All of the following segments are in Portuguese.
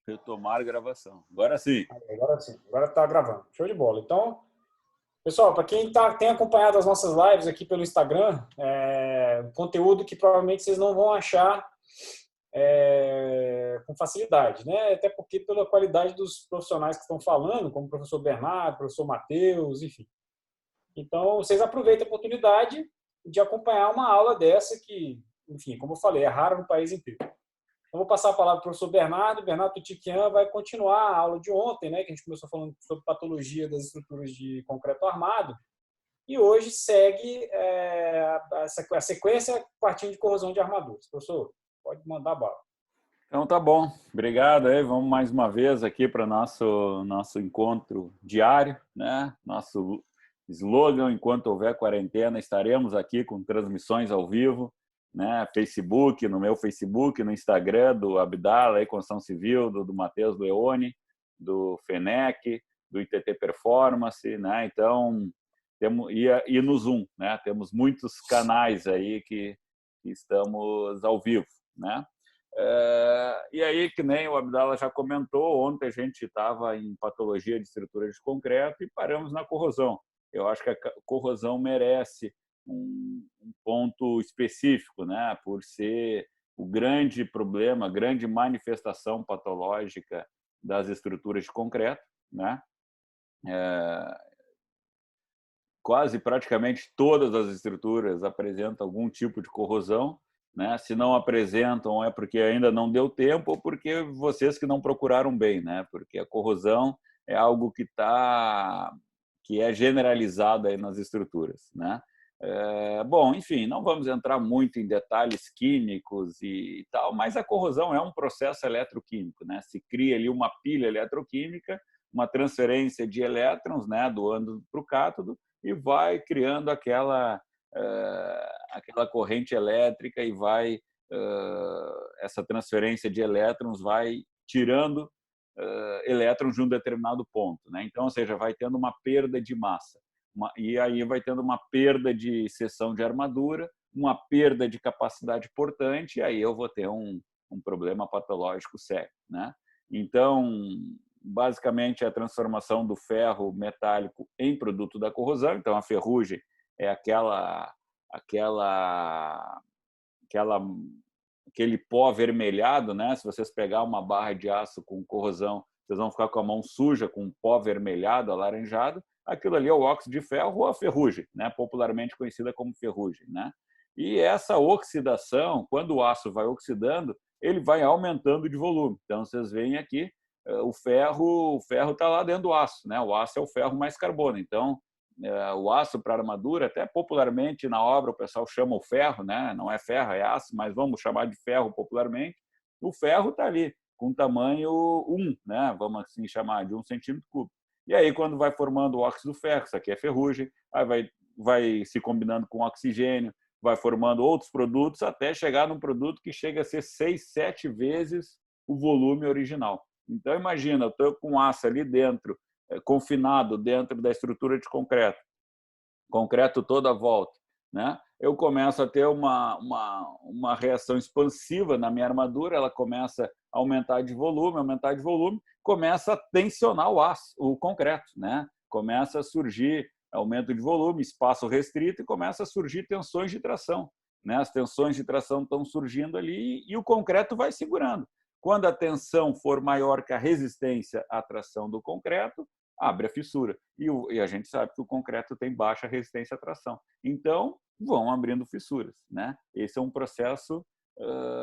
Retomar a gravação. Agora sim. Agora sim, agora está gravando. Show de bola. Então, pessoal, para quem tem acompanhado as nossas lives aqui pelo Instagram, conteúdo que provavelmente vocês não vão achar com facilidade, né? Até porque pela qualidade dos profissionais que estão falando, como o professor Bernardo, o professor Matheus, enfim. Então, vocês aproveitem a oportunidade de acompanhar uma aula dessa que, enfim, como eu falei, é rara no país inteiro. Eu vou passar a palavra para o professor Bernardo. Bernardo Tutiquian vai continuar a aula de ontem, né, que a gente começou falando sobre patologia das estruturas de concreto armado. E hoje segue a sequência partindo de corrosão de armaduras. Professor, pode mandar a bala. Então tá bom, obrigado aí. Vamos mais uma vez aqui para nosso encontro diário, né? Nosso slogan: enquanto houver quarentena, estaremos aqui com transmissões ao vivo, né? Facebook, no meu Facebook, no Instagram do Abdala, aí, Construção Civil, do Matheus Leone, do FENEC, do ITT Performance, né? Então, e no Zoom, né? Temos muitos canais aí que estamos ao vivo, né? E aí, que nem o Abdala já comentou, ontem a gente estava em patologia de estrutura de concreto e paramos na corrosão. Eu acho que a corrosão merece um ponto específico, né? Por ser o grande problema, a grande manifestação patológica das estruturas de concreto, né? Quase praticamente todas as estruturas apresentam algum tipo de corrosão, né? Se não apresentam é porque ainda não deu tempo ou porque vocês que não procuraram bem, né? Porque a corrosão é algo que é generalizado aí nas estruturas, né? Bom, enfim, não vamos entrar muito em detalhes químicos e tal, mas a corrosão é um processo eletroquímico, né? Se cria ali uma pilha eletroquímica, uma transferência de elétrons, né, do ânodo para o cátodo, e vai criando aquela corrente elétrica e vai essa transferência de elétrons vai tirando elétrons de um determinado ponto, né? Então, ou seja, vai tendo uma perda de massa, e aí vai tendo uma perda de seção de armadura, uma perda de capacidade portante, e aí eu vou ter um problema patológico sério, né? Então, basicamente, é a transformação do ferro metálico em produto da corrosão. Então, a ferrugem é aquele pó avermelhado, né? Se vocês pegar uma barra de aço com corrosão, vocês vão ficar com a mão suja, com um pó avermelhado, alaranjado. Aquilo ali é o óxido de ferro ou a ferrugem, né? Popularmente conhecida como ferrugem, né? E essa oxidação, quando o aço vai oxidando, ele vai aumentando de volume. Então, vocês veem aqui, o ferro está lá dentro do aço, né? O aço é o ferro mais carbono. Então, o aço para armadura, até popularmente na obra o pessoal chama o ferro, né? Não é ferro, é aço, mas vamos chamar de ferro popularmente. O ferro está ali, com tamanho 1, né? Vamos assim chamar, de 1 centímetro cúbico. E aí, quando vai formando o óxido do ferro, isso aqui é ferrugem, aí vai se combinando com oxigênio, vai formando outros produtos, até chegar num produto que chega a ser 6, 7 vezes o volume original. Então, imagina, eu estou com aço ali dentro, confinado dentro da estrutura de concreto toda a volta, né? Eu começo a ter uma reação expansiva na minha armadura, ela começa a aumentar de volume, começa a tensionar o concreto, né? Começa a surgir aumento de volume, espaço restrito, e começa a surgir tensões de tração, né? As tensões de tração estão surgindo ali e o concreto vai segurando. Quando a tensão for maior que a resistência à tração do concreto, abre a fissura. E a gente sabe que o concreto tem baixa resistência à tração. Então, vão abrindo fissuras, né? Esse é um processo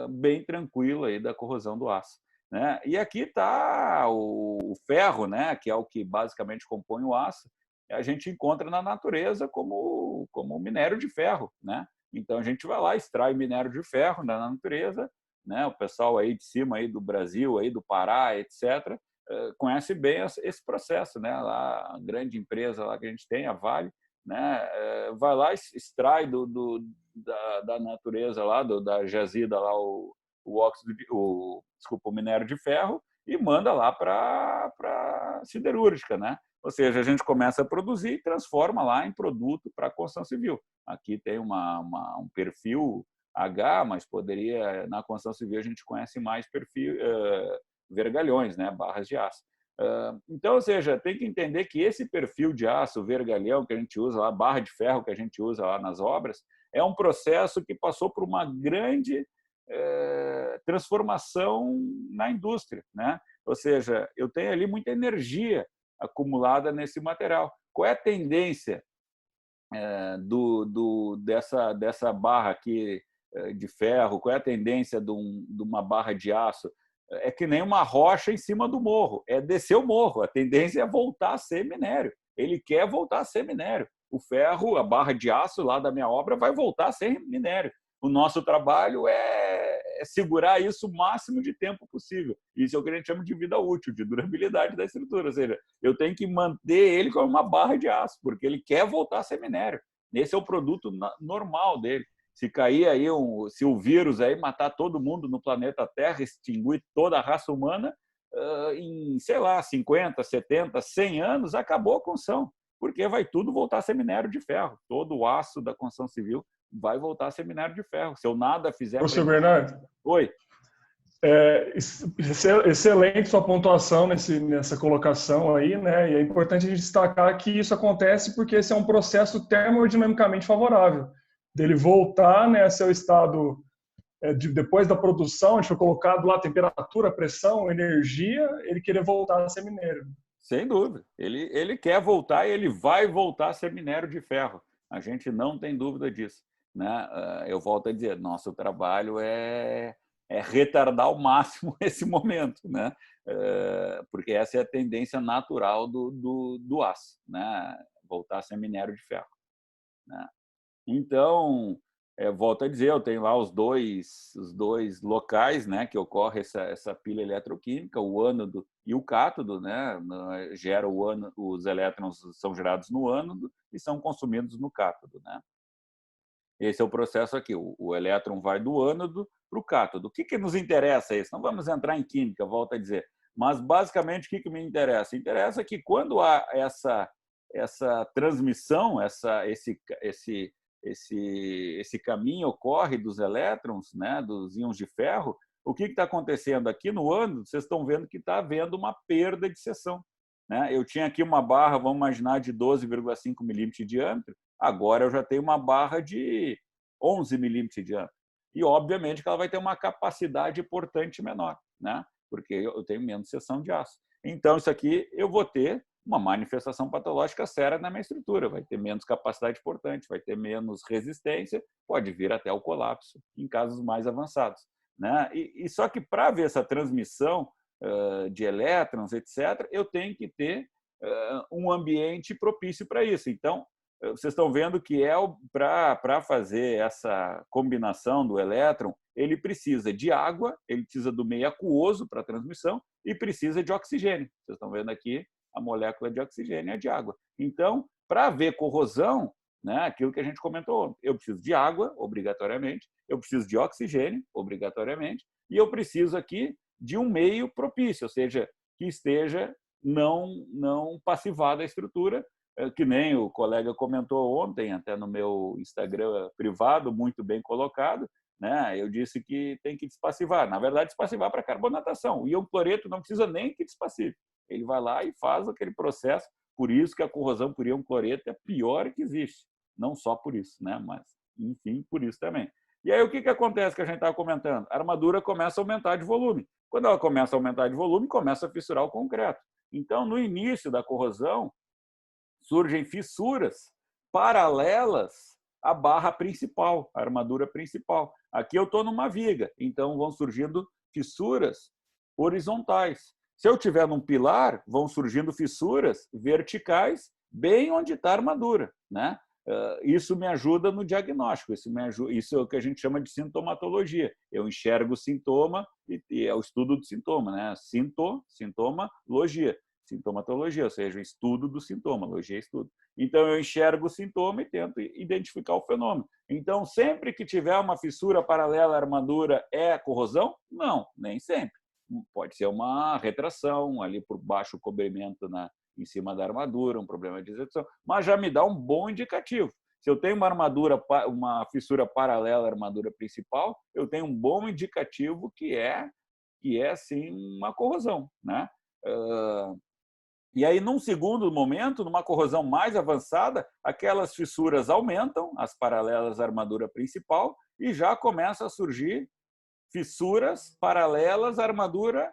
bem tranquilo aí da corrosão do aço, né? E aqui está o ferro, né? Que é o que basicamente compõe o aço. A gente encontra na natureza como minério de ferro, né? Então, a gente vai lá, extrai minério de ferro na natureza, né? O pessoal aí de cima aí do Brasil, aí do Pará, etc., conhece bem esse processo, né? Lá, a grande empresa lá que a gente tem, a Vale, né? Vai lá, extrai da natureza lá, da jazida lá o o minério de ferro e manda lá para siderúrgica, né? Ou seja, a gente começa a produzir e transforma lá em produto para a construção civil. Aqui tem um perfil H, mas poderia, na construção civil, a gente conhece mais perfil vergalhões, né? Barras de aço. Então, ou seja, tem que entender que esse perfil de aço, vergalhão que a gente usa lá, barra de ferro que a gente usa lá nas obras, é um processo que passou por uma grande transformação na indústria, né? Ou seja, eu tenho ali muita energia acumulada nesse material. Qual é a tendência dessa barra aqui de ferro? Qual é a tendência de uma barra de aço? É que nem uma rocha em cima do morro, é descer o morro. A tendência é voltar a ser minério. Ele quer voltar a ser minério. O ferro, a barra de aço lá da minha obra vai voltar a ser minério. O nosso trabalho é segurar isso o máximo de tempo possível. Isso é o que a gente chama de vida útil, de durabilidade da estrutura. Ou seja, eu tenho que manter ele como uma barra de aço, porque ele quer voltar a ser minério. Esse é o produto normal dele. Se cair aí, se o vírus aí matar todo mundo no planeta Terra, extinguir toda a raça humana, em, sei lá, 50, 70, 100 anos, acabou a construção, porque vai tudo voltar a ser minério de ferro. Todo o aço da construção civil vai voltar a ser minério de ferro. Se eu nada fizer... Professor Bernardo? Oi. Excelente sua pontuação nessa colocação aí, né? E é importante a gente destacar que isso acontece porque esse é um processo termodinamicamente favorável. Dele voltar, né, a seu estado depois da produção, a gente foi colocado lá temperatura, pressão, energia, ele querer voltar a ser minério. Sem dúvida. Ele quer voltar e ele vai voltar a ser minério de ferro. A gente não tem dúvida disso, né? Eu volto a dizer, nosso trabalho é retardar ao máximo esse momento, né? Porque essa é a tendência natural do aço, né? Voltar a ser minério de ferro, né? Então, volto a dizer, eu tenho lá os dois locais, né, que ocorre essa pilha eletroquímica, o ânodo e o cátodo, né? Gera o ânodo, os elétrons são gerados no ânodo e são consumidos no cátodo, né? Esse é o processo aqui. O elétron vai do ânodo para o cátodo. O que nos interessa isso? Não vamos entrar em química, volto a dizer. Mas, basicamente, o que me interessa? Interessa que, quando há essa transmissão, esse caminho ocorre dos elétrons, né, dos íons de ferro, o que está acontecendo aqui no ânodo? Vocês estão vendo que está havendo uma perda de seção, né? Eu tinha aqui uma barra, vamos imaginar, de 12,5 milímetros de diâmetro, agora eu já tenho uma barra de 11 milímetros de diâmetro. E, obviamente, que ela vai ter uma capacidade portante menor, né? Porque eu tenho menos seção de aço. Então, isso aqui eu vou ter uma manifestação patológica séria na minha estrutura. Vai ter menos capacidade portante, vai ter menos resistência, pode vir até o colapso em casos mais avançados, né? E só que, para ver essa transmissão de elétrons, etc., eu tenho que ter um ambiente propício para isso. Então, vocês estão vendo que para fazer essa combinação do elétron, ele precisa de água, ele precisa do meio aquoso para a transmissão e precisa de oxigênio. Vocês estão vendo aqui a molécula de oxigênio é de água. Então, para ver corrosão, né, aquilo que a gente comentou, eu preciso de água, obrigatoriamente, eu preciso de oxigênio, obrigatoriamente, e eu preciso aqui de um meio propício, ou seja, que esteja não passivado a estrutura, que nem o colega comentou ontem, até no meu Instagram privado, muito bem colocado, né? Eu disse que tem que despassivar. Na verdade, despassivar para carbonatação. O íon cloreto não precisa nem que despassive. Ele vai lá e faz aquele processo. Por isso que a corrosão por íon cloreto é a pior que existe. Não só por isso, né? Mas, enfim, por isso também. E aí, o que acontece que a gente estava comentando? A armadura começa a aumentar de volume. Quando ela começa a aumentar de volume, começa a fissurar o concreto. Então, no início da corrosão, surgem fissuras paralelas à barra principal, à armadura principal. Aqui eu estou numa viga, então vão surgindo fissuras horizontais. Se eu tiver num pilar, vão surgindo fissuras verticais bem onde está a armadura, né? Isso me ajuda no diagnóstico, isso é o que a gente chama de sintomatologia. Eu enxergo o sintoma e é o estudo do sintoma, né? Sintomologia. Sintomatologia, ou seja, o estudo do sintoma, logia é estudo. Então, eu enxergo o sintoma e tento identificar o fenômeno. Então, sempre que tiver uma fissura paralela à armadura, é corrosão? Não, nem sempre. Pode ser uma retração ali por baixo o cobrimento em cima da armadura, um problema de execução, mas já me dá um bom indicativo. Se eu tenho uma fissura paralela à armadura principal, eu tenho um bom indicativo que é que é, sim, uma corrosão, né? E aí, num segundo momento, numa corrosão mais avançada, aquelas fissuras aumentam, as paralelas à armadura principal, e já começam a surgir fissuras paralelas à armadura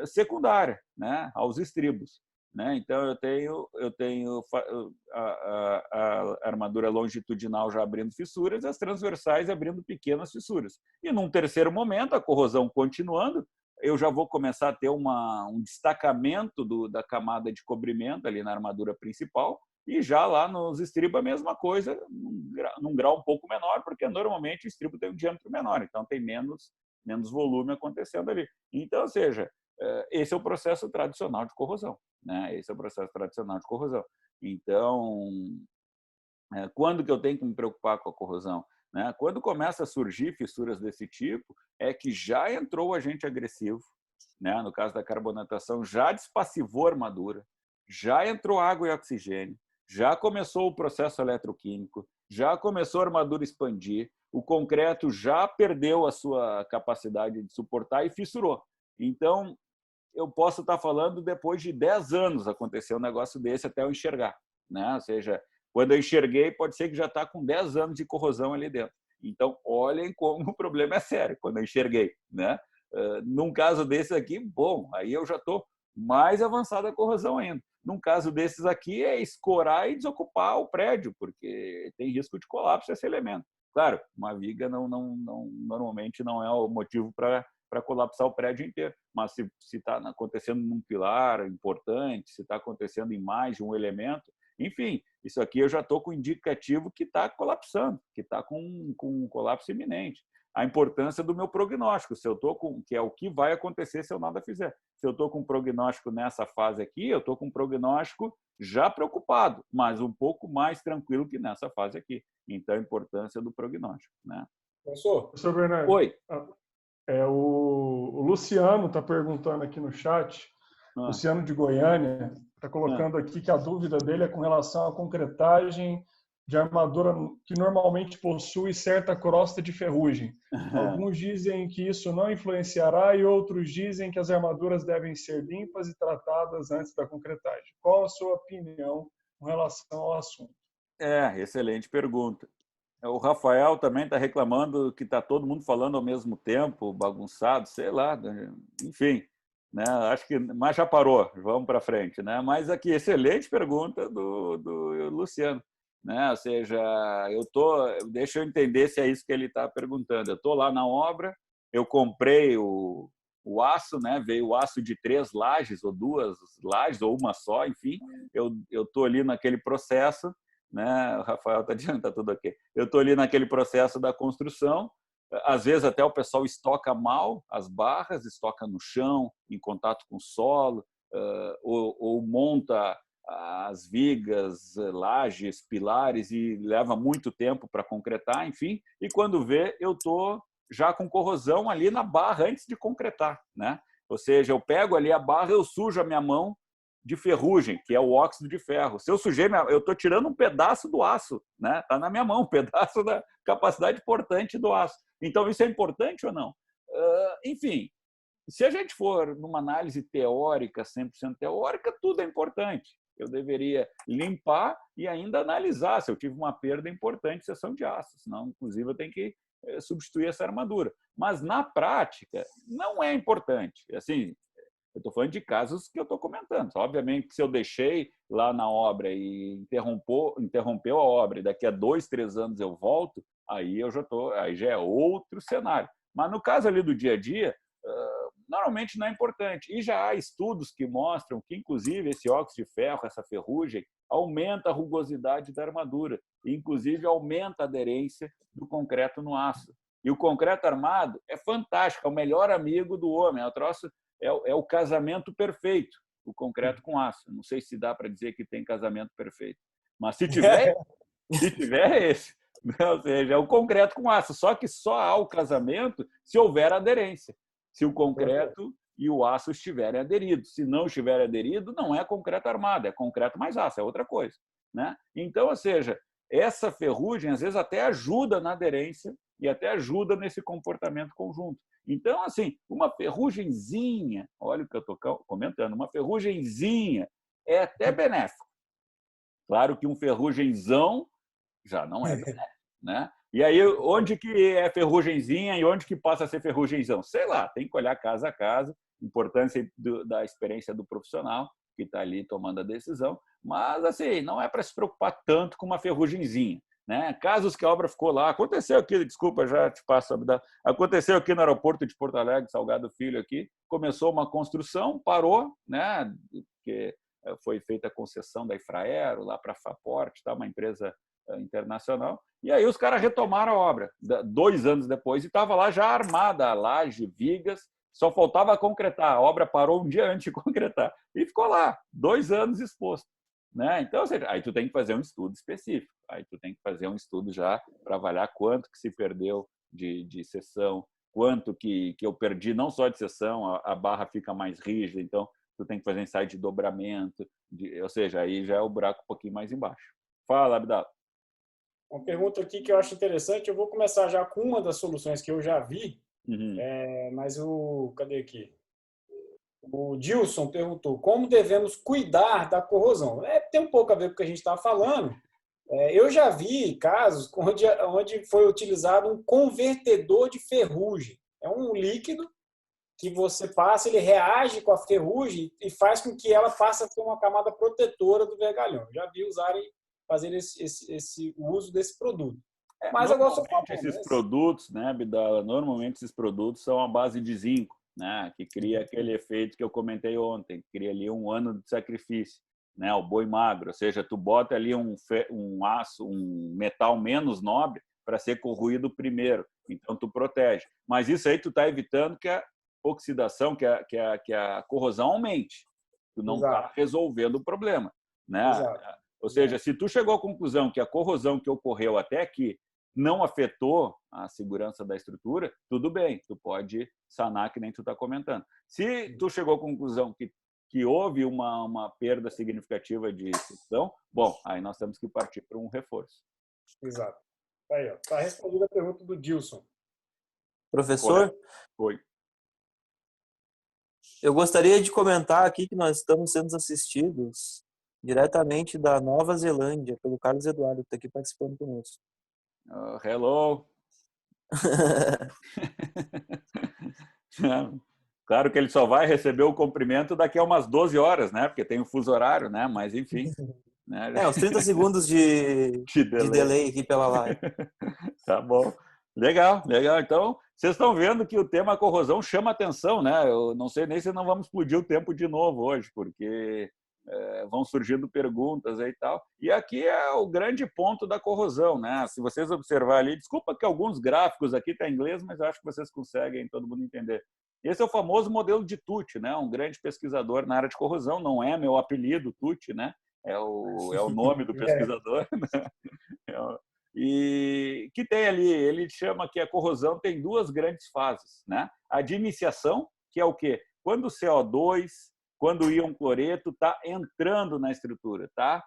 secundária, né, aos estribos, né? Então eu tenho a armadura longitudinal já abrindo fissuras, as transversais abrindo pequenas fissuras. E num terceiro momento, a corrosão continuando, eu já vou começar a ter um destacamento da camada de cobrimento ali na armadura principal, e já lá nos estribos a mesma coisa, num grau um pouco menor, porque normalmente o estribo tem um diâmetro menor, então tem menos volume acontecendo ali. Então, ou seja, esse é o processo tradicional de corrosão, né? Esse é o processo tradicional de corrosão. Então, quando que eu tenho que me preocupar com a corrosão? Né? Quando começa a surgir fissuras desse tipo, é que já entrou o agente agressivo, né? No caso da carbonatação, já despassivou a armadura, já entrou água e oxigênio, já começou o processo eletroquímico, já começou a armadura expandir, o concreto já perdeu a sua capacidade de suportar e fissurou. Então, eu posso estar falando depois de 10 anos aconteceu um negócio desse até eu enxergar, né? Ou seja, quando eu enxerguei, pode ser que já está com 10 anos de corrosão ali dentro. Então, olhem como o problema é sério quando eu enxerguei, né? Num caso desse aqui, bom, aí eu já estou mais avançada a corrosão ainda. Num caso desses aqui, é escorar e desocupar o prédio, porque tem risco de colapso esse elemento. Claro, uma viga normalmente não é o motivo para colapsar o prédio inteiro, mas se está acontecendo num pilar importante, se está acontecendo em mais de um elemento, enfim, isso aqui eu já estou com indicativo que está colapsando, que está com um colapso iminente. A importância do meu prognóstico, se eu estou com, que é o que vai acontecer se eu nada fizer. Se eu estou com um prognóstico nessa fase aqui, eu estou com um prognóstico já preocupado, mas um pouco mais tranquilo que nessa fase aqui. Então, a importância do prognóstico, né? Professor Bernardo. Oi. O Luciano está perguntando aqui no chat, Luciano de Goiânia, está colocando aqui que a dúvida dele é com relação à concretagem de armadura que normalmente possui certa crosta de ferrugem. Alguns dizem que isso não influenciará e outros dizem que as armaduras devem ser limpas e tratadas antes da concretagem. Qual a sua opinião com relação ao assunto? Excelente pergunta. O Rafael também está reclamando que está todo mundo falando ao mesmo tempo, bagunçado, sei lá, enfim, né? Acho que, mas já parou, vamos para frente, né? Mas aqui, excelente pergunta do Luciano, né? Ou seja, deixa eu entender se é isso que ele está perguntando. Eu estou lá na obra, eu comprei o aço, né? Veio o aço de 3 lajes ou 2 lajes ou uma só, enfim, eu estou ali naquele processo. Né? O Rafael está dizendo que está tudo ok. Eu estou ali naquele processo da construção, às vezes até o pessoal estoca mal as barras, estoca no chão, em contato com o solo, ou monta as vigas, lajes, pilares e leva muito tempo para concretar, enfim. E quando vê, eu estou já com corrosão ali na barra antes de concretar, né? Ou seja, eu pego ali a barra, eu sujo a minha mão de ferrugem, que é o óxido de ferro. Se eu sujei, eu estou tirando um pedaço do aço, né? Está na minha mão, um pedaço da capacidade portante do aço. Então, isso é importante ou não? Enfim, se a gente for numa análise teórica, 100% teórica, tudo é importante. Eu deveria limpar e ainda analisar se eu tive uma perda importante de seção de aço, senão, inclusive, eu tenho que substituir essa armadura. Mas, na prática, não é importante. Assim, eu estou falando de casos que eu estou comentando. Obviamente, se eu deixei lá na obra e interrompeu a obra e daqui a 2, 3 anos eu volto, aí já é outro cenário. Mas no caso ali do dia a dia, normalmente não é importante. E já há estudos que mostram que, inclusive, esse óxido de ferro, essa ferrugem, aumenta a rugosidade da armadura, e, inclusive, aumenta a aderência do concreto no aço. E o concreto armado é fantástico, é o melhor amigo do homem. É o casamento perfeito, o concreto com aço. Não sei se dá para dizer que tem casamento perfeito, mas se tiver é esse. Ou seja, é o concreto com aço. Só que só há o casamento se houver aderência, se o concreto e o aço estiverem aderidos. Se não estiver aderido, não é concreto armado, é concreto mais aço, é outra coisa, né? Então, ou seja, essa ferrugem às vezes até ajuda na aderência e até ajuda nesse comportamento conjunto. Então, assim, uma ferrugenzinha, olha o que eu estou comentando, uma ferrugenzinha é até benéfico. Claro que um ferrugenzão já não é benéfico, né? E aí, onde que é ferrugenzinha e onde que passa a ser ferrugenzão? Sei lá, tem que olhar caso a caso, importância da experiência do profissional que está ali tomando a decisão, mas assim, não é para se preocupar tanto com uma ferrugenzinha, né? Casos que a obra ficou lá, aconteceu aqui, desculpa, já te passo a dar, aconteceu aqui no aeroporto de Porto Alegre, Salgado Filho aqui, começou uma construção, parou, né? Porque foi feita a concessão da Infraero lá para a Fraport, tá? Uma empresa internacional, e aí os caras retomaram a obra 2 anos depois e estava lá já armada a laje, vigas, só faltava concretar. A obra parou um dia antes de concretar e ficou lá 2 anos exposto, né? Então, ou seja, aí tu tem que fazer um estudo específico, aí tu tem que fazer um estudo já para avaliar quanto que se perdeu de seção, quanto que eu perdi não só de seção, a barra fica mais rígida, então tu tem que fazer ensaio de dobramento, ou seja, aí já é o buraco um pouquinho mais embaixo. Fala, Abdala. Uma pergunta aqui que eu acho interessante, eu vou começar já com uma das soluções que eu já vi, mas cadê aqui? O Dilson perguntou, como devemos cuidar da corrosão? Tem um pouco a ver com o que a gente estava falando. Eu já vi casos onde foi utilizado um convertedor de ferrugem. É um líquido que você passa, ele reage com a ferrugem e faz com que ela passe a ter uma camada protetora do vergalhão. Já vi fazer o uso desse produto. Mas agora esses produtos, né, Abdala, normalmente esses produtos são à base de zinco, né, que cria aquele efeito que eu comentei ontem, cria ali um ano de sacrifício, né, o boi magro, ou seja, tu bota ali um aço, um metal menos nobre para ser corroído primeiro, então tu protege. Mas isso aí tu está evitando que a oxidação, que a corrosão aumente. Tu não está resolvendo o problema, né? Exato. Ou seja, se tu chegou à conclusão que a corrosão que ocorreu até aqui não afetou a segurança da estrutura, tudo bem, tu pode sanar que nem tu está comentando. Se tu chegou à conclusão que houve uma perda significativa de seção, bom, aí nós temos que partir para um reforço. Exato. Aí, ó, tá respondida a pergunta do Dilson. Professor? Oi. Eu gostaria de comentar aqui que nós estamos sendo assistidos diretamente da Nova Zelândia, pelo Carlos Eduardo, que está aqui participando conosco. Hello. Claro que ele só vai receber o cumprimento daqui a umas 12 horas, né? Porque tem o fuso horário, né? Mas, enfim. Né? Uns 30 segundos de delay aqui pela live. Tá bom. Legal, legal. Então, vocês estão vendo que o tema corrosão chama atenção, né? Eu não sei nem se não vamos explodir o tempo de novo hoje, porque vão surgindo perguntas aí e tal. E aqui é o grande ponto da corrosão, né? Se vocês observarem ali, desculpa que alguns gráficos aqui estão em inglês, mas acho que vocês conseguem todo mundo entender. Esse é o famoso modelo de Tucci, né? Um grande pesquisador na área de corrosão, não é meu apelido, Tucci, né? É o nome do pesquisador, né? E que tem ali, ele chama que a corrosão tem 2 grandes fases, né? A de iniciação, que é o quê? Quando o CO2, quando o íon cloreto está entrando na estrutura, tá?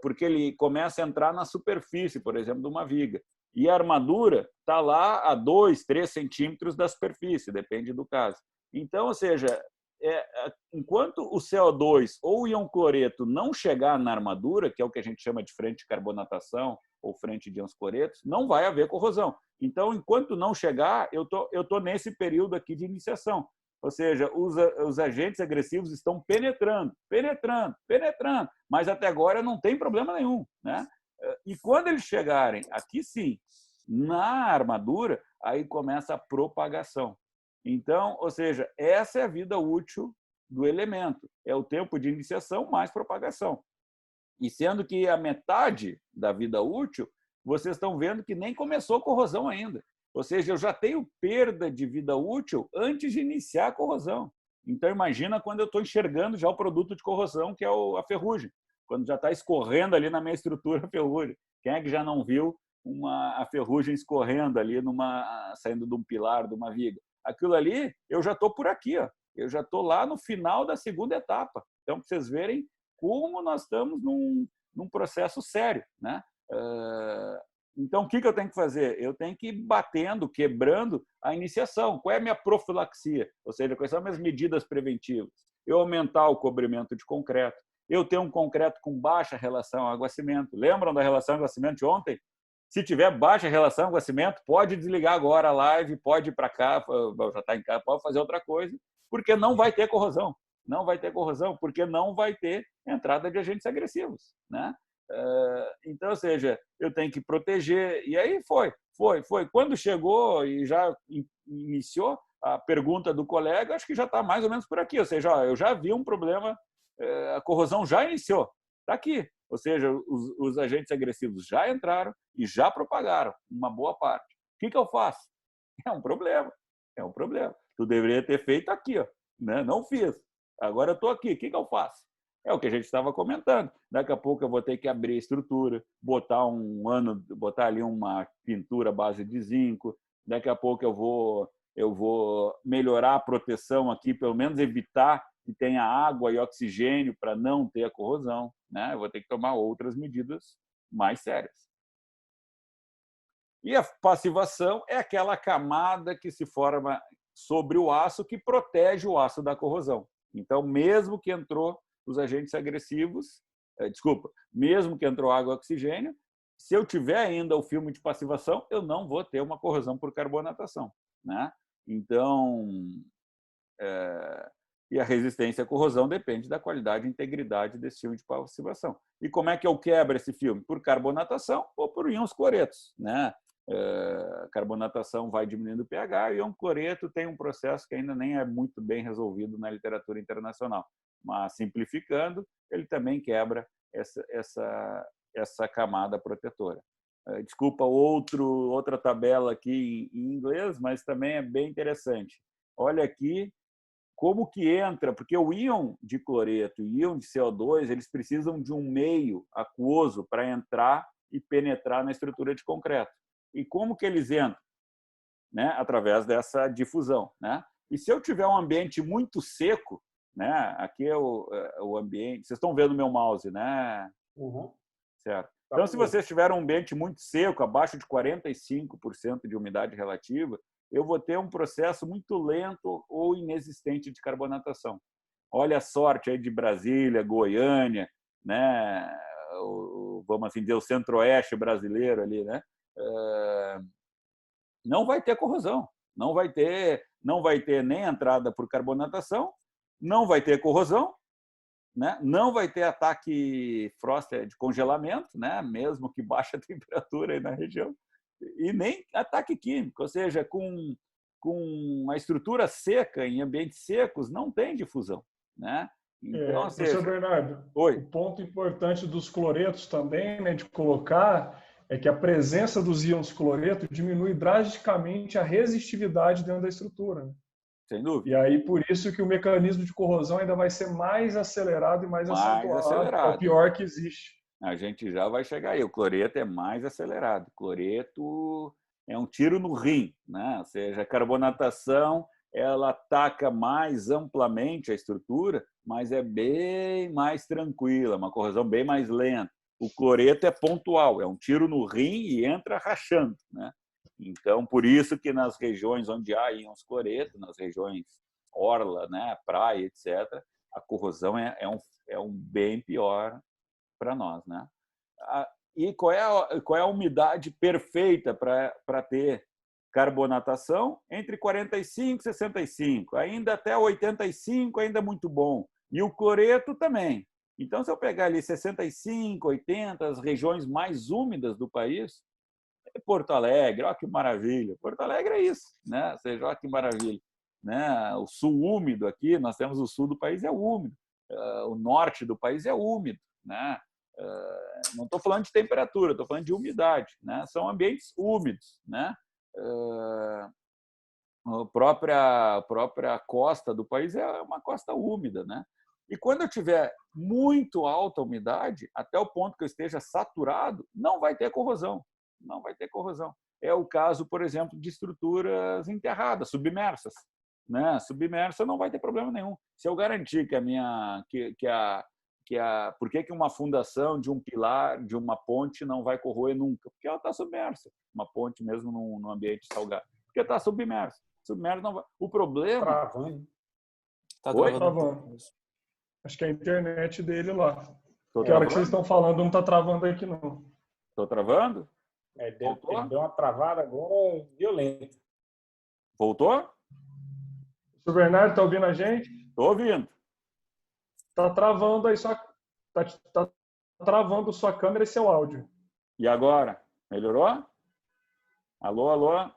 Porque ele começa a entrar na superfície, por exemplo, de uma viga. E a armadura está lá a 2, 3 centímetros da superfície, depende do caso. Então, ou seja, enquanto o CO2 ou o íon cloreto não chegar na armadura, que é o que a gente chama de frente de carbonatação ou frente de íons cloretos, não vai haver corrosão. Então, enquanto não chegar, eu tô nesse período aqui de iniciação. Ou seja, os agentes agressivos estão penetrando, mas até agora não tem problema nenhum, né? E quando eles chegarem, aqui sim, na armadura, aí começa a propagação. Então, ou seja, essa é a vida útil do elemento. É o tempo de iniciação mais propagação. E sendo que a metade da vida útil, vocês estão vendo que nem começou a corrosão ainda. Ou seja, eu já tenho perda de vida útil antes de iniciar a corrosão. Então, imagina quando eu estou enxergando já o produto de corrosão, que é a ferrugem. Quando já está escorrendo ali na minha estrutura a ferrugem. Quem é que já não viu a ferrugem escorrendo ali, saindo de um pilar, de uma viga? Aquilo ali, eu já estou por aqui. Ó. Eu já estou lá no final da segunda etapa. Então, para vocês verem como nós estamos num processo sério, né? Então, o que eu tenho que fazer? Eu tenho que ir batendo, quebrando a iniciação. Qual é a minha profilaxia? Ou seja, quais são as minhas medidas preventivas? Eu aumentar o cobrimento de concreto. Eu ter um concreto com baixa relação água-cimento. Lembram da relação água-cimento de ontem? Se tiver baixa relação água-cimento, pode desligar agora a live, pode ir para cá, já está em casa, pode fazer outra coisa, porque não vai ter corrosão. Não vai ter corrosão, porque não vai ter entrada de agentes agressivos, né? Então, ou seja, eu tenho que proteger. E aí foi. Quando chegou e já iniciou a pergunta do colega, acho que já está mais ou menos por aqui. Ou seja, eu já vi um problema, a corrosão já iniciou, está aqui. Ou seja, os agentes agressivos já entraram e já propagaram uma boa parte. O que eu faço? É um problema. Tu deveria ter feito aqui, ó, né? Não fiz. Agora eu estou aqui. O que eu faço? É o que a gente estava comentando. Daqui a pouco eu vou ter que abrir a estrutura, botar ali uma pintura à base de zinco. Daqui a pouco eu vou melhorar a proteção aqui, pelo menos evitar que tenha água e oxigênio para não ter a corrosão, né? Eu vou ter que tomar outras medidas mais sérias. E a passivação é aquela camada que se forma sobre o aço que protege o aço da corrosão. Então, mesmo que entrou os agentes agressivos, mesmo que entrou água e oxigênio, se eu tiver ainda o filme de passivação, eu não vou ter uma corrosão por carbonatação, né? Então, e a resistência à corrosão depende da qualidade e integridade desse filme de passivação. E como é que eu quebro esse filme? Por carbonatação ou por íons cloretos, né? A carbonatação vai diminuindo o pH e o íon cloreto tem um processo que ainda nem é muito bem resolvido na literatura internacional. Mas, simplificando, ele também quebra essa camada protetora. Desculpa, outra tabela aqui em inglês, mas também é bem interessante. Olha aqui como que entra, porque o íon de cloreto e o íon de CO2, eles precisam de um meio aquoso para entrar e penetrar na estrutura de concreto. E como que eles entram? Né? Através dessa difusão, né? E se eu tiver um ambiente muito seco, né? Aqui é o ambiente. Vocês estão vendo o meu mouse, né? Uhum. Certo. Então, se vocês tiverem um ambiente muito seco, abaixo de 45% de umidade relativa, eu vou ter um processo muito lento ou inexistente de carbonatação. Olha a sorte aí de Brasília, Goiânia, né? Vamos assim dizer, o centro-oeste brasileiro ali, né? Não vai ter corrosão, não vai ter nem entrada por carbonatação, não vai ter corrosão, né? Não vai ter ataque frost de congelamento, né? Mesmo que baixa a temperatura aí na região, e nem ataque químico, ou seja, com a estrutura seca em ambientes secos não tem difusão, né? Então, professor Bernardo, oi. O ponto importante dos cloretos também, né, de colocar, é que a presença dos íons cloreto diminui drasticamente a resistividade dentro da estrutura. Né? Sem dúvida. E aí, por isso que o mecanismo de corrosão ainda vai ser mais acelerado e mais acentuado, é o pior que existe. A gente já vai chegar aí. O cloreto é mais acelerado. O cloreto é um tiro no rim, né? Ou seja, a carbonatação ela ataca mais amplamente a estrutura, mas é bem mais tranquila, uma corrosão bem mais lenta. O cloreto é pontual, é um tiro no rim e entra rachando, né? Então, por isso que nas regiões onde há íons cloreto, nas regiões orla, né, praia, etc., a corrosão é um bem pior para nós, né? E qual é a umidade perfeita para ter carbonatação? Entre 45 e 65, ainda até 85, ainda muito bom. E o cloreto também. Então, se eu pegar ali 65, 80, as regiões mais úmidas do país, Porto Alegre, olha que maravilha. Porto Alegre é isso, né? Ou seja, olha que maravilha. Né? O sul úmido aqui, nós temos o sul do país é úmido, o norte do país é úmido, né? Não estou falando de temperatura, estou falando de umidade, né? São ambientes úmidos, né? A própria costa do país é uma costa úmida, né? E quando eu tiver muito alta umidade, até o ponto que eu esteja saturado, não vai ter corrosão. Não vai ter corrosão. É o caso, por exemplo, de estruturas enterradas, submersas, né? Submersa não vai ter problema nenhum. Se eu garantir que por que uma fundação de um pilar, de uma ponte, não vai corroer nunca? Porque ela está submersa. Uma ponte mesmo num ambiente salgado. Porque está submersa. Submersa não vai. O problema... Travando. Tá Oi? travando. Acho que é a internet dele lá. Tô Que a hora que travando? vocês estão falando não está travando aqui, não. Estou travando? Ele Voltou? deu uma travada agora violenta. Voltou? O Bernardo está ouvindo a gente? Estou ouvindo. Está travando aí tá travando sua câmera e seu áudio. E agora? Melhorou? Alô, alô?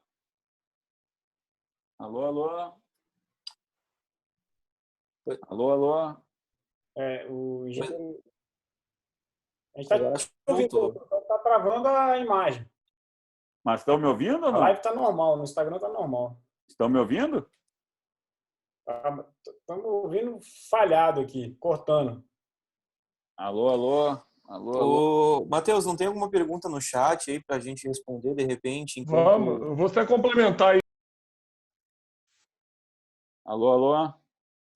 Alô, alô? Alô, alô? O engenheiro... A gente Agora está voltou. tá travando a imagem. Mas estão me ouvindo ou A não? live está normal, no Instagram está normal. Estão me ouvindo? Estamos ouvindo falhado aqui, cortando. Alô, alô? Alô, alô? Matheus, não tem alguma pergunta no chat aí para a gente responder de repente? Enquanto... Vamos, eu vou até complementar aí Alô, alô?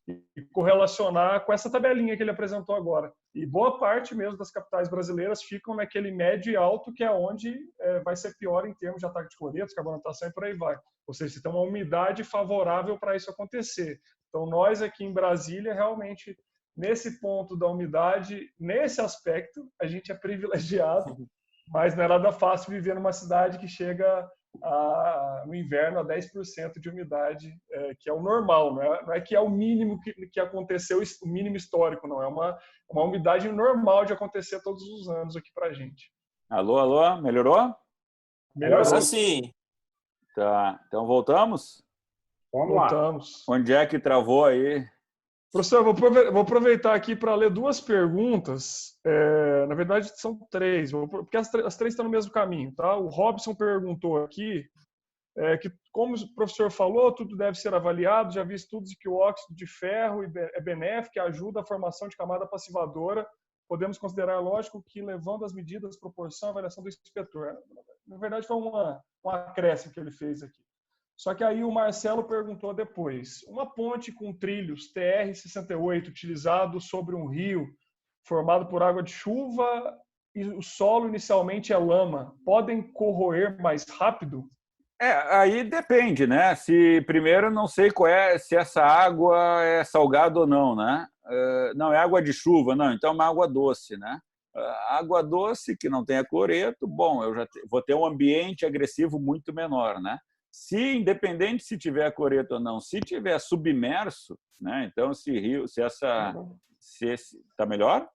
e correlacionar com essa tabelinha que ele apresentou agora. E boa parte mesmo das capitais brasileiras ficam naquele médio e alto, que é onde vai ser pior em termos de ataque de cloretos, carbonatação e por aí vai. Ou seja, você tem uma umidade favorável para isso acontecer. Então, nós aqui em Brasília, realmente, nesse ponto da umidade, nesse aspecto, a gente é privilegiado, mas não é nada fácil viver numa cidade que chega no inverno a 10% de umidade, que é o normal, não é que é o mínimo que aconteceu, o mínimo histórico, não. É uma umidade normal de acontecer todos os anos aqui para a gente. Alô, alô? Melhorou? Melhorou. Agora sim. Tá. Então, voltamos? Vamos lá. Voltamos. Onde é que travou aí? Professor, vou aproveitar aqui para ler duas perguntas. Na verdade, são três, porque as três estão no mesmo caminho. Tá? O Robson perguntou aqui que, como o professor falou, tudo deve ser avaliado. Já vi estudos de que o óxido de ferro é benéfico e ajuda a formação de camada passivadora. Podemos considerar lógico que, levando as medidas, proporção, avaliação do inspetor. Na verdade, foi um acréscimo que ele fez aqui. Só que aí o Marcelo perguntou depois, uma ponte com trilhos TR-68 utilizado sobre um rio formado por água de chuva e o solo inicialmente é lama, podem corroer mais rápido? Aí depende, né? Primeiro, não sei se essa água é salgada ou não, né? Não, é água de chuva, não, então é uma água doce, né? Água doce que não tenha cloreto, bom, eu já vou ter um ambiente agressivo muito menor, né? Independente se tiver cloreto ou não, se tiver submerso, né? Então tá melhor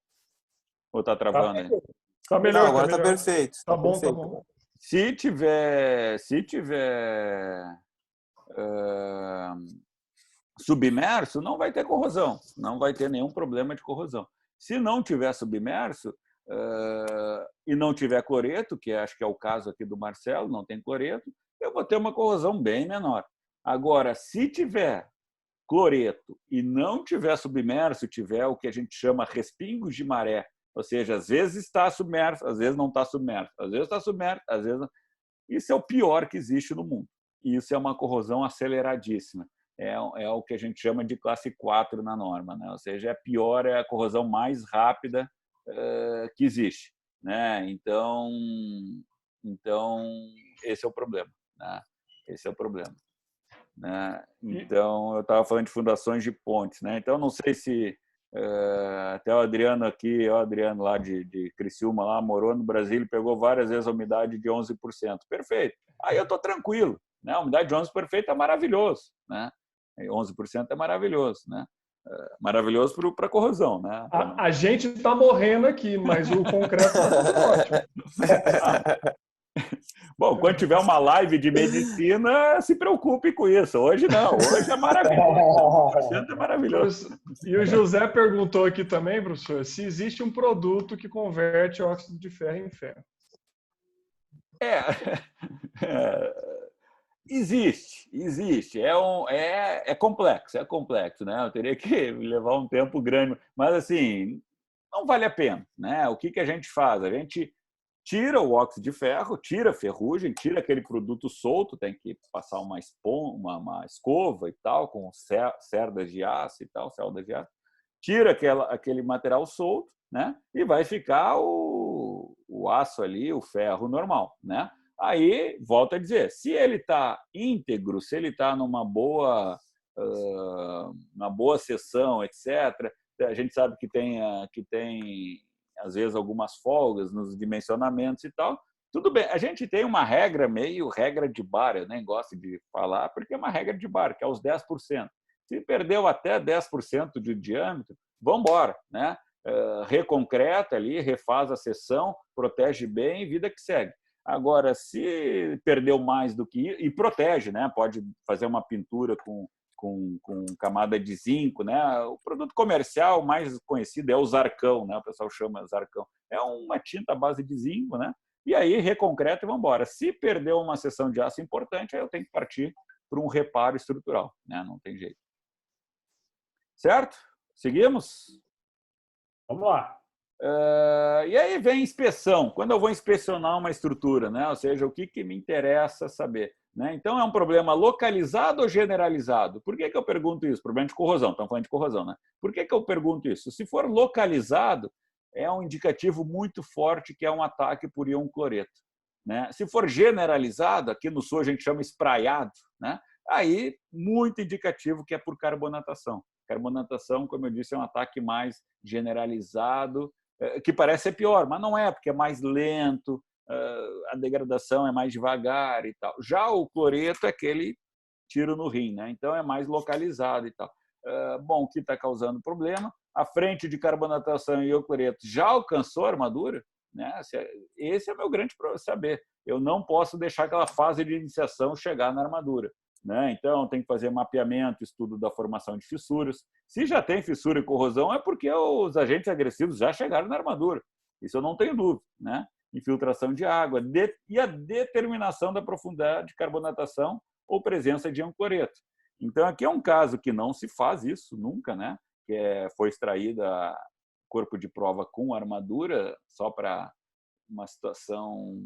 ou tá travando aí? Tá melhor, Não, agora tá tá melhor. perfeito. Tá bom, perfeito. tá bom. Se tiver submerso, não vai ter corrosão, não vai ter nenhum problema de corrosão. Se não tiver submerso e não tiver cloreto, que acho que é o caso aqui do Marcelo, não tem cloreto, eu vou ter uma corrosão bem menor. Agora, se tiver cloreto e não tiver submerso, tiver o que a gente chama respingos de maré, ou seja, às vezes está submerso, às vezes não está submerso, às vezes está submerso, às vezes não. Isso é o pior que existe no mundo. E isso é uma corrosão aceleradíssima. É o que a gente chama de classe 4 na norma, né? Ou seja, é a corrosão mais rápida que existe, né? Então, esse é o problema, né? Esse é o problema, né? Então, eu estava falando de fundações de pontes, né? Então, não sei se até o Adriano aqui, o Adriano lá de Criciúma, lá morou no Brasil, pegou várias vezes a umidade de 11%. Perfeito. Aí eu estou tranquilo, né? A umidade de 11% é maravilhoso, né? 11% é maravilhoso, né? Maravilhoso para corrosão, né? A gente está morrendo aqui, mas o concreto está tudo ótimo. Bom, quando tiver uma live de medicina, se preocupe com isso. Hoje não, hoje é maravilhoso. 11% é maravilhoso. E o José perguntou aqui também, professor, se existe um produto que converte óxido de ferro em ferro. Existe. É complexo, né? Eu teria que levar um tempo grande, mas assim, não vale a pena, né? O que a gente faz? A gente tira o óxido de ferro, tira a ferrugem, tira aquele produto solto, tem que passar uma escova e tal, com cerdas de aço e tal, celdas de aço, tira aquele material solto, né? E vai ficar o aço ali, o ferro normal, né? Aí, volto a dizer, se ele está íntegro, se ele está numa boa seção, etc., a gente sabe que tem, às vezes, algumas folgas nos dimensionamentos e tal, tudo bem. A gente tem uma regra, meio regra de bar, eu nem gosto de falar, porque é uma regra de bar, que é os 10%. Se perdeu até 10% de diâmetro, vamos embora, né? Reconcreta ali, refaz a seção, protege bem, vida que segue. Agora, se perdeu mais do que isso, e protege, né? Pode fazer uma pintura com camada de zinco, né? O produto comercial mais conhecido é o Zarcão, né? O pessoal chama Zarcão. É uma tinta à base de zinco, né? E aí reconcreta e vamos embora. Se perdeu uma seção de aço importante, aí eu tenho que partir para um reparo estrutural, né? Não tem jeito. Certo? Seguimos? Vamos lá. E aí vem inspeção. Quando eu vou inspecionar uma estrutura, né? Ou seja, o que me interessa saber, né? Então, é um problema localizado ou generalizado? Por que eu pergunto isso? Problema de corrosão. Estamos falando de corrosão, né? Por que eu pergunto isso? Se for localizado, é um indicativo muito forte que é um ataque por íon cloreto, né? Se for generalizado, aqui no sul a gente chama espraiado, né? Aí, muito indicativo que é por carbonatação. Carbonatação, como eu disse, é um ataque mais generalizado, que parece ser pior, mas não é, porque é mais lento, a degradação é mais devagar e tal. Já o cloreto é aquele tiro no rim, né? Então é mais localizado e tal. Bom, o que está causando problema? A frente de carbonatação e o cloreto já alcançou a armadura, né? Esse é o meu grande saber. Eu não posso deixar aquela fase de iniciação chegar na armadura, né? Então, tem que fazer mapeamento, estudo da formação de fissuras. Se já tem fissura e corrosão, é porque os agentes agressivos já chegaram na armadura. Isso eu não tenho dúvida, né? Infiltração de água e a determinação da profundidade de carbonatação ou presença de íon cloreto. Então, aqui é um caso que não se faz isso nunca, né? Que foi extraída corpo de prova com armadura só para uma situação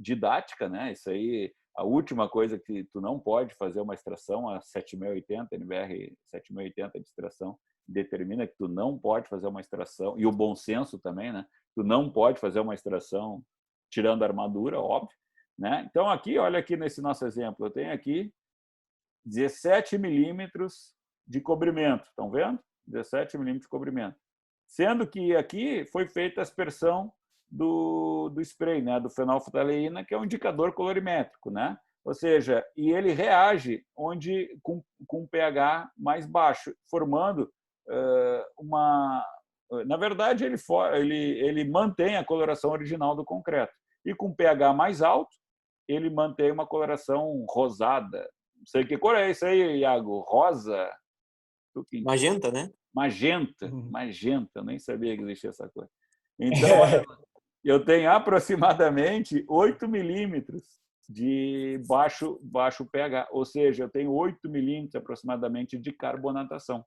didática, né? Isso aí, a última coisa que tu não pode fazer uma extração, a 7680, NBR 7680 de extração, determina que tu não pode fazer uma extração, e o bom senso também, né? Tu não pode fazer uma extração tirando a armadura, óbvio, né? Então, aqui, olha aqui nesse nosso exemplo, eu tenho aqui 17 milímetros de cobrimento, estão vendo? 17 milímetros de cobrimento. Sendo que aqui foi feita a aspersão do spray, né, do fenolftaleína, que é um indicador colorimétrico, né? Ou seja, e ele reage com um pH mais baixo, formando uma... Na verdade, ele mantém a coloração original do concreto. E com pH mais alto, ele mantém uma coloração rosada. Não sei que cor é isso aí, Iago? Rosa? Magenta, né? Magenta. Eu nem sabia que existia essa cor. Então, eu tenho aproximadamente 8 milímetros de baixo pH, ou seja, eu tenho 8 milímetros aproximadamente de carbonatação.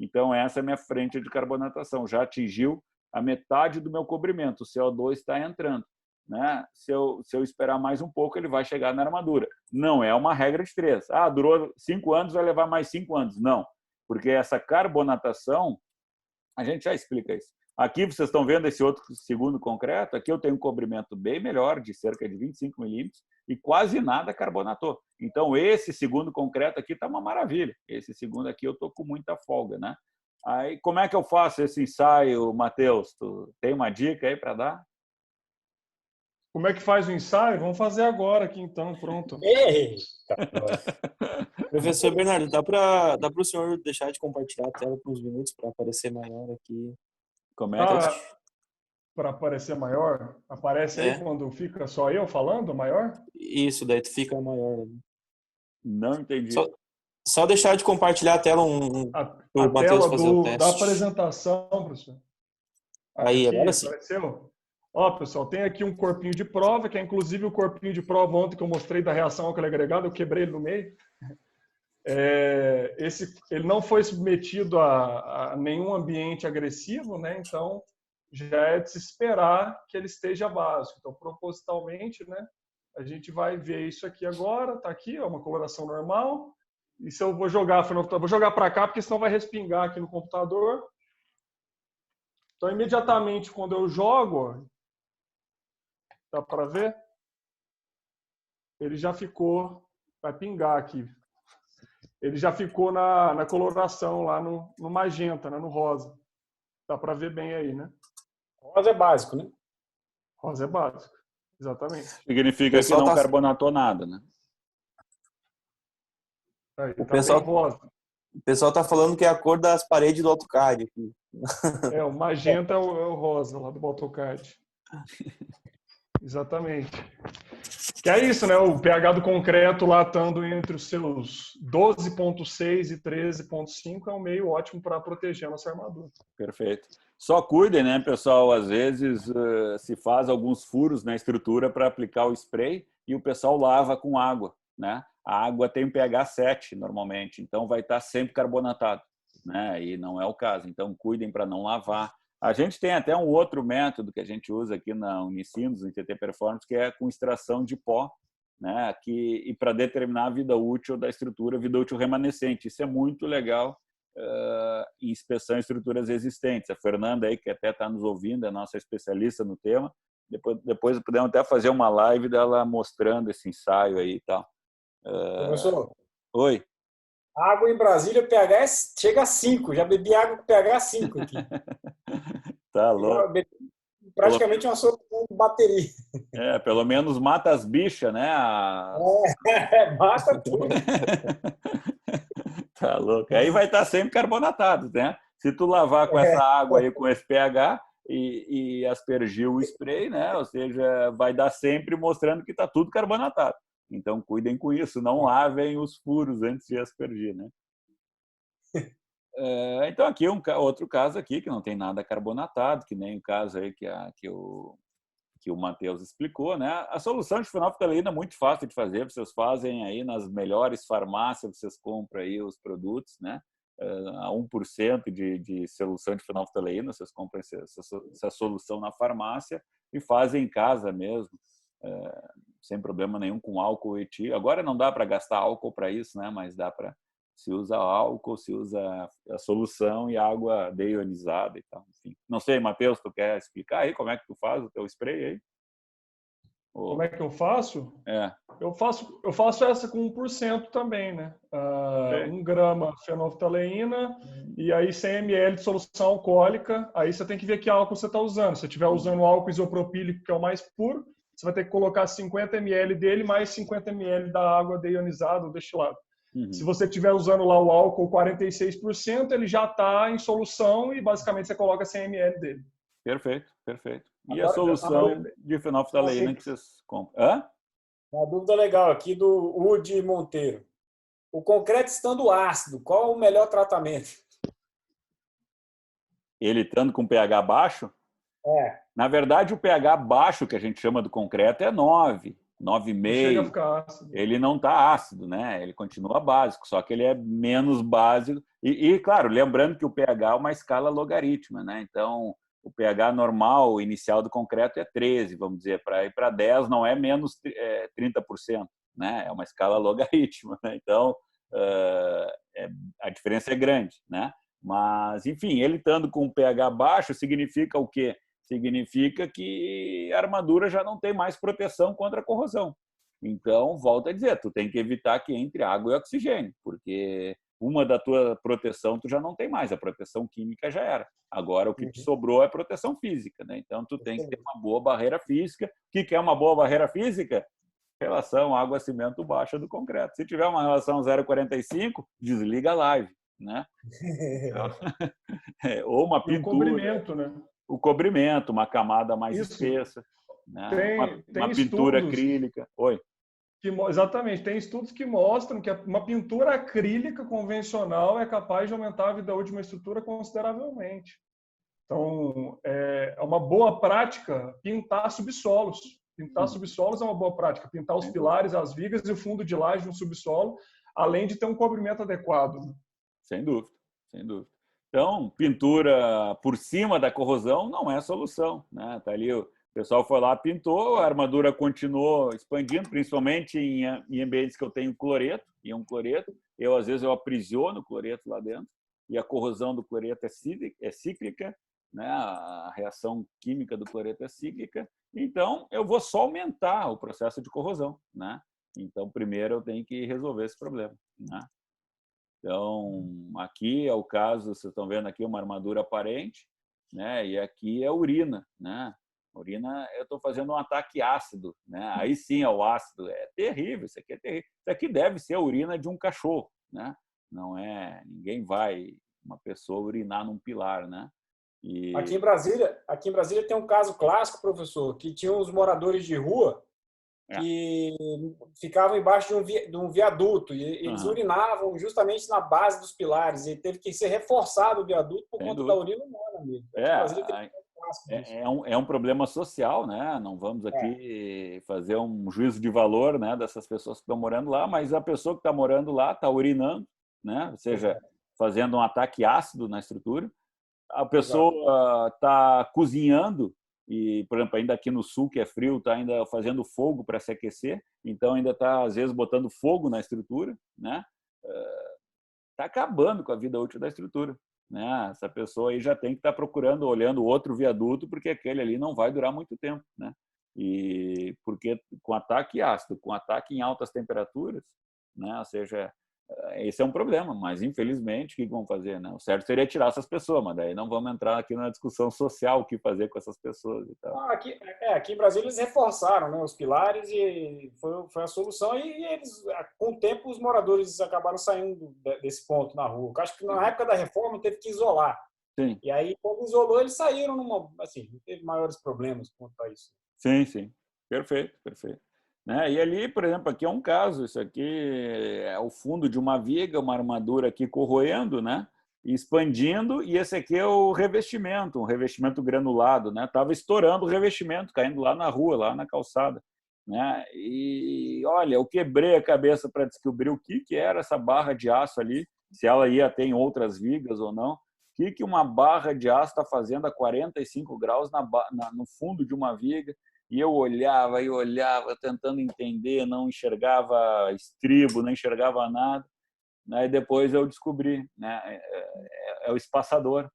Então, essa é a minha frente de carbonatação. Já atingiu a metade do meu cobrimento, o CO2 está entrando, né? Se eu esperar mais um pouco, ele vai chegar na armadura. Não é uma regra de 3. Durou 5 anos, vai levar mais 5 anos. Não, porque essa carbonatação, a gente já explica isso. Aqui vocês estão vendo esse outro segundo concreto, aqui eu tenho um cobrimento bem melhor, de cerca de 25 milímetros, e quase nada carbonatou. Então, esse segundo concreto aqui está uma maravilha. Esse segundo aqui eu estou com muita folga, né? Aí, como é que eu faço esse ensaio, Matheus? Tu tem uma dica aí para dar? Como é que faz o ensaio? Vamos fazer agora aqui, então, pronto. Professor Bernardo, dá para o senhor deixar de compartilhar a tela por uns minutos para aparecer maior aqui? Como é que para aparecer maior? Aparece aí quando fica só eu falando, maior? Isso, daí tu fica maior. Não entendi. Só deixar de compartilhar a tela a tela da apresentação, professor. Aí, aqui, agora sim. Apareceu? Ó, pessoal, tem aqui um corpinho de prova, que é inclusive o corpinho de prova ontem que eu mostrei da reação ao agregado, eu quebrei ele no meio. Ele não foi submetido a nenhum ambiente agressivo, né? Então, já é de se esperar que ele esteja básico. Então, propositalmente, né, a gente vai ver isso aqui agora. Está aqui, é uma coloração normal. E se eu vou jogar para cá, porque senão vai respingar aqui no computador. Então, imediatamente, quando eu jogo, ó, dá para ver? Ele já ficou, vai pingar aqui. Ele já ficou na coloração, lá no magenta, né, no rosa. Dá para ver bem aí, né? Rosa é básico, né? Rosa é básico, exatamente. Significa que não carbonatou nada, né? Aí, O tá pessoal, bem rosa. o pessoal tá falando que é a cor das paredes do AutoCAD aqui. O magenta é o rosa lá do AutoCAD. Exatamente. Que é isso, né? O pH do concreto lá estando entre os seus 12,6 e 13,5 é um meio ótimo para proteger a nossa armadura. Perfeito. Só cuidem, né, pessoal? Às vezes se faz alguns furos na estrutura para aplicar o spray e o pessoal lava com água, né? A água tem pH 7 normalmente, então vai estar sempre carbonatado, né? E não é o caso. Então cuidem para não lavar. A gente tem até um outro método que a gente usa aqui na Unicinos, no TT Performance, que é com extração de pó, né? E para determinar a vida útil da estrutura, vida útil remanescente. Isso é muito legal em inspeção em estruturas existentes. A Fernanda aí, que até está nos ouvindo, é nossa especialista no tema. Depois podemos até fazer uma live dela mostrando esse ensaio aí e tal. Professor, Oi. água em Brasília, o pH chega a 5. Já bebi água com pH 5 aqui. Tá louco. Praticamente uma solução de bateria. Pelo menos mata as bichas, né? Mata tudo. Tá louco. Aí vai estar sempre carbonatado, né? Se tu lavar com essa água aí, com esse pH e aspergir o spray, né? Ou seja, vai dar sempre mostrando que está tudo carbonatado. Então, cuidem com isso. Não lavem os furos antes de aspergir, né? Então, aqui outro caso aqui que não tem nada carbonatado, que nem o caso aí que o Matheus explicou, né? A solução de fenolftaleína é muito fácil de fazer. Vocês fazem aí nas melhores farmácias, vocês compram aí os produtos, né? A 1% de solução de fenolftaleína, vocês compram essa solução na farmácia e fazem em casa mesmo, sem problema nenhum, com álcool etílico. Agora não dá para gastar álcool para isso, né? Mas dá para se usa álcool, se usa a solução e água deionizada e tal. Enfim. Não sei, Matheus, tu quer explicar aí como é que tu faz o teu spray aí? Como é que eu faço? É. Eu faço essa com 1% também, né? 1 grama fenolftaleína e aí 100 ml de solução alcoólica. Aí você tem que ver que álcool você está usando. Se você estiver usando álcool isopropílico, que é o mais puro, você vai ter que colocar 50 ml dele mais 50 ml da água deionizada ou destilada. Se você estiver usando lá o álcool 46%, ele já está em solução e basicamente você coloca 100 ml dele. Perfeito, perfeito. E agora, a solução de fenolftaleína que vocês compram? Uma dúvida legal aqui do Udi Monteiro. O concreto estando ácido, qual o melhor tratamento? Ele estando com pH baixo? Na verdade, o pH baixo que a gente chama do concreto é 9, 9,5. Chega a ficar ácido. Ele não está ácido, né? Ele continua básico, só que ele é menos básico. E, claro, lembrando que o pH é uma escala logarítmica, né? Então, o pH normal, inicial do concreto é 13, vamos dizer. Para ir para 10 não é menos 30%, né? É uma escala logarítmica, né? Então, a diferença é grande, né? Mas, enfim, ele estando com pH baixo significa o quê? Significa que a armadura já não tem mais proteção contra a corrosão. Então, volto a dizer, tu tem que evitar que entre água e oxigênio, porque uma da tua proteção tu já não tem mais, a proteção química já era. Agora, o que te sobrou é proteção física, né? Então, tu tem que ter uma boa barreira física. O que é uma boa barreira física? Relação água-cimento baixa do concreto. Se tiver uma relação 0,45, desliga a live, né? Então, ou uma pintura. O cobrimento, né? O cobrimento, uma camada mais espessa, né? Uma pintura acrílica. Oi. Exatamente. Tem estudos que mostram que uma pintura acrílica convencional é capaz de aumentar a vida útil de uma estrutura consideravelmente. Então, é uma boa prática pintar subsolos. Pintar subsolos é uma boa prática. Pintar os pilares, as vigas e o fundo de laje no subsolo, além de ter um cobrimento adequado. Sem dúvida, sem dúvida. Então, pintura por cima da corrosão não é solução, né? Tá ali, o pessoal foi lá, pintou, a armadura continuou expandindo, principalmente em ambientes que eu tenho cloreto, íon cloreto. Às vezes, eu aprisiono o cloreto lá dentro, e a corrosão do cloreto é cíclica, né? A reação química do cloreto é cíclica, então eu vou só aumentar o processo de corrosão, né? Então, primeiro eu tenho que resolver esse problema, né? Então, aqui é o caso, vocês estão vendo aqui uma armadura aparente, né? E aqui é urina, né? Urina, eu estou fazendo um ataque ácido, né? Aí sim é o ácido, é terrível, isso aqui é terrível. Isso aqui deve ser a urina de um cachorro, né? Não é, ninguém vai, uma pessoa urinar num pilar, né? E... Aqui em Brasília tem um caso clássico, professor, que tinha uns moradores de rua que ficavam embaixo de um viaduto e eles urinavam justamente na base dos pilares e teve que ser reforçado o viaduto por conta da urina humana mesmo. É um problema social, né? Não vamos aqui fazer um juízo de valor, né, dessas pessoas que estão morando lá, mas a pessoa que está morando lá está urinando, né? Ou seja, fazendo um ataque ácido na estrutura. A pessoa está cozinhando e, por exemplo, ainda aqui no sul, que é frio, está ainda fazendo fogo para se aquecer, então ainda está, às vezes, botando fogo na estrutura, né? Está acabando com a vida útil da estrutura, né? Essa pessoa aí já tem que estar procurando, olhando outro viaduto, porque aquele ali não vai durar muito tempo, né? E porque com ataque ácido, com ataque em altas temperaturas, né? Ou seja, esse é um problema, mas infelizmente o que vão fazer, né? O certo seria tirar essas pessoas, mas daí não vamos entrar aqui na discussão social o que fazer com essas pessoas e tal. Aqui em Brasília eles reforçaram, né, os pilares e foi a solução e eles, com o tempo os moradores acabaram saindo desse ponto na rua. Eu acho que na época da reforma teve que isolar. Sim. E aí quando isolou eles saíram assim, não teve maiores problemas quanto a isso. Sim, sim. Perfeito. Né? E ali, por exemplo, aqui é um caso, isso aqui é o fundo de uma viga, uma armadura aqui corroendo, né? Expandindo, e esse aqui é o revestimento, um revestimento granulado, né? Estava estourando o revestimento, caindo lá na rua, lá na calçada, né? E olha, eu quebrei a cabeça para descobrir o que era essa barra de aço ali, se ela ia ter em outras vigas ou não. O que uma barra de aço está fazendo a 45 graus no fundo de uma viga? E eu olhava, tentando entender, não enxergava estribo, não enxergava nada. Né? E depois eu descobri, né? É o espaçador.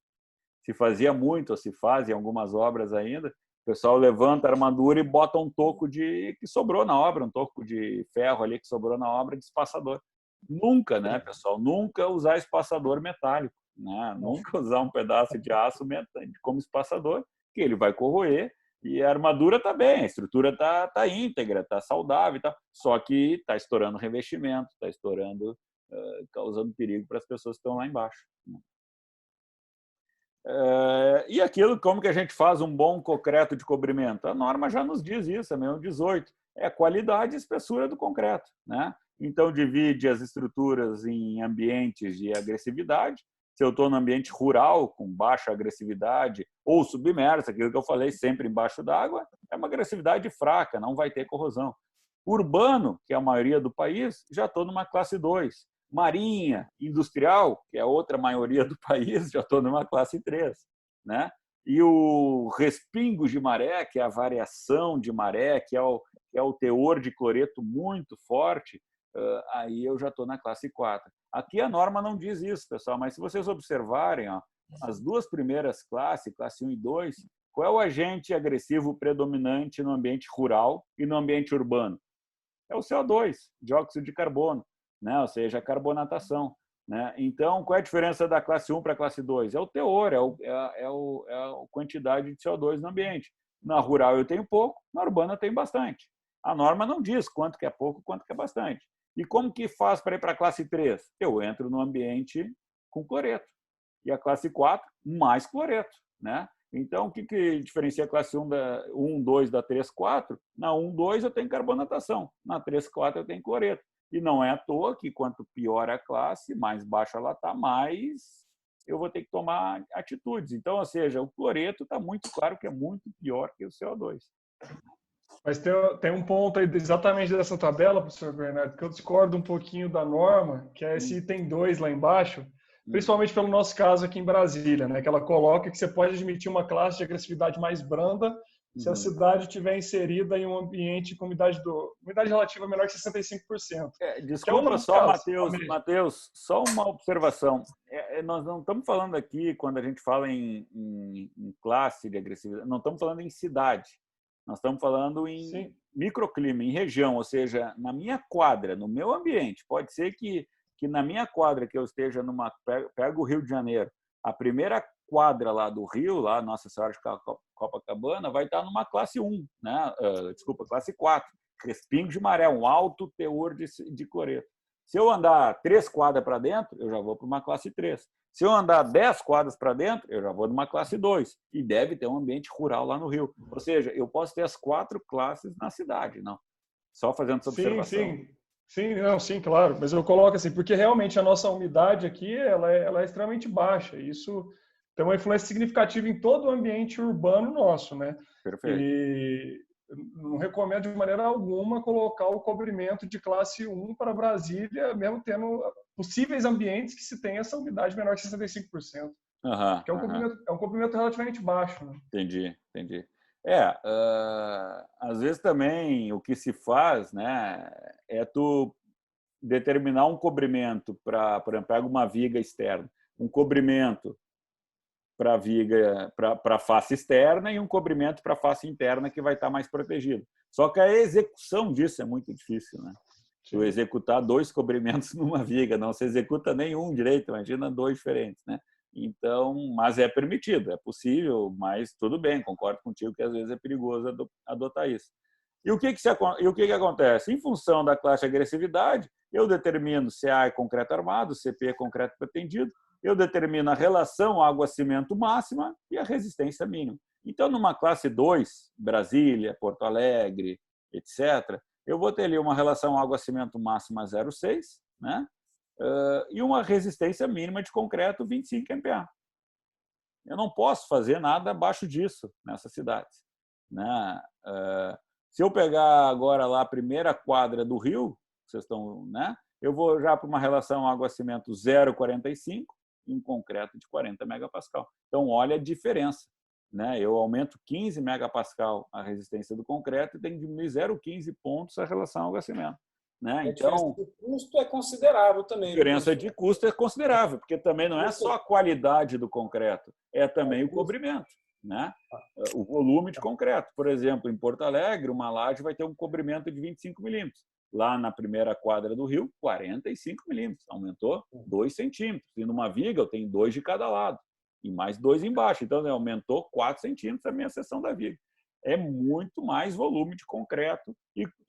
Se fazia muito, ou se faz em algumas obras ainda, o pessoal levanta a armadura e bota um toco que sobrou na obra, um toco de ferro ali que sobrou na obra de espaçador. Nunca, né, pessoal? Nunca usar espaçador metálico, né? Nunca usar um pedaço de aço como espaçador, que ele vai corroer. E a armadura está bem, a estrutura está íntegra, está saudável, tá? Só que está estourando revestimento, está estourando, causando perigo para as pessoas que estão lá embaixo. E aquilo, como que a gente faz um bom concreto de cobrimento? A norma já nos diz isso, é mesmo 18. É a qualidade e espessura do concreto, né? Então, divide as estruturas em ambientes de agressividade. Se eu estou no ambiente rural, com baixa agressividade, ou submerso, aquilo que eu falei, sempre embaixo d'água, é uma agressividade fraca, não vai ter corrosão. Urbano, que é a maioria do país, já estou numa classe 2. Marinha, industrial, que é a outra maioria do país, já estou numa classe 3. Né? E o respingo de maré, que é a variação de maré, que é o teor de cloreto muito forte, aí eu já estou na classe 4. Aqui a norma não diz isso, pessoal, mas se vocês observarem, ó, as duas primeiras classes, classe 1 e 2, qual é o agente agressivo predominante no ambiente rural e no ambiente urbano? É o CO2, dióxido de carbono, né? Ou seja, a carbonatação. Né? Então, qual é a diferença da classe 1 para a classe 2? É o teor, é a quantidade de CO2 no ambiente. Na rural eu tenho pouco, na urbana eu tenho bastante. A norma não diz quanto que é pouco, quanto que é bastante. E como que faz para ir para a classe 3? Eu entro no ambiente com cloreto. E a classe 4, mais cloreto. Né? Então, o que diferencia a classe 1, 2 da 3, 4? Na 1, 2 eu tenho carbonatação. Na 3, 4 eu tenho cloreto. E não é à toa que quanto pior a classe, mais baixa ela está, mais eu vou ter que tomar atitudes. Então, ou seja, o cloreto está muito claro que é muito pior que o CO2. Mas tem um ponto aí exatamente dessa tabela, professor Bernardo, que eu discordo um pouquinho da norma, que é esse item 2 lá embaixo, principalmente pelo nosso caso aqui em Brasília, né, que ela coloca que você pode admitir uma classe de agressividade mais branda se a cidade estiver inserida em um ambiente com umidade relativa menor que 65%. Desculpa só, Matheus, só uma observação. Nós não estamos falando aqui, quando a gente fala em classe de agressividade, não estamos falando em cidade. Nós estamos falando em microclima, em região, ou seja, na minha quadra, no meu ambiente. Pode ser que na minha quadra, que eu esteja pego o Rio de Janeiro, a primeira quadra lá do Rio, lá Nossa Senhora de Copacabana, vai estar numa classe 1, né? Desculpa, classe 4, respingo de maré, um alto teor de cloreto. Se eu andar 3 quadras para dentro, eu já vou para uma classe 3. Se eu andar 10 quadras para dentro, eu já vou numa classe 2. E deve ter um ambiente rural lá no Rio. Ou seja, eu posso ter as 4 classes na cidade, não? Só fazendo essa observação. Sim, claro. Mas eu coloco assim, porque realmente a nossa umidade aqui ela é extremamente baixa. Isso tem uma influência significativa em todo o ambiente urbano nosso, né? Perfeito. E não recomendo de maneira alguma colocar o cobrimento de classe 1 para Brasília, mesmo tendo possíveis ambientes que se tem essa umidade menor que 65%. Que é um cobrimento relativamente baixo. Né? Entendi. Às vezes também o que se faz, né, é tu determinar um cobrimento para, por exemplo, pega uma viga externa, um cobrimento para a viga, para a face externa e um cobrimento para a face interna que vai estar mais protegido. Só que a execução disso é muito difícil, né? Tu executar 2 cobrimentos numa viga, não se executa nenhum direito, imagina 2 diferentes, né? Então, mas é permitido, é possível, mas tudo bem, concordo contigo que às vezes é perigoso adotar isso. E o que acontece? Em função da classe de agressividade, eu determino CA é concreto armado, CP é concreto pretendido, eu determino a relação água-cimento máxima e a resistência mínima. Então, numa classe 2, Brasília, Porto Alegre, etc., eu vou ter ali uma relação água-cimento máxima 0,6, né? E uma resistência mínima de concreto 25 MPa. Eu não posso fazer nada abaixo disso nessas cidades, né? Se eu pegar agora lá a primeira quadra do Rio, vocês estão, né? Eu vou já para uma relação água-cimento 0,45 e um concreto de 40 megapascal. Então, olha a diferença, né? Eu aumento 15 megapascal a resistência do concreto e tenho que diminuir 0,15 pontos a relação água-cimento. Né? Então, a diferença de custo é considerável também. A diferença de custo é considerável, porque também não é só a qualidade do concreto, é também o cobrimento, né? O volume de concreto. Por exemplo, em Porto Alegre, uma laje vai ter um cobrimento de 25 milímetros. Lá na primeira quadra do Rio, 45 milímetros. Aumentou 2 centímetros. E numa viga, eu tenho 2 de cada lado. E mais 2 embaixo. Então, aumentou 4 centímetros a minha seção da viga. É muito mais volume de concreto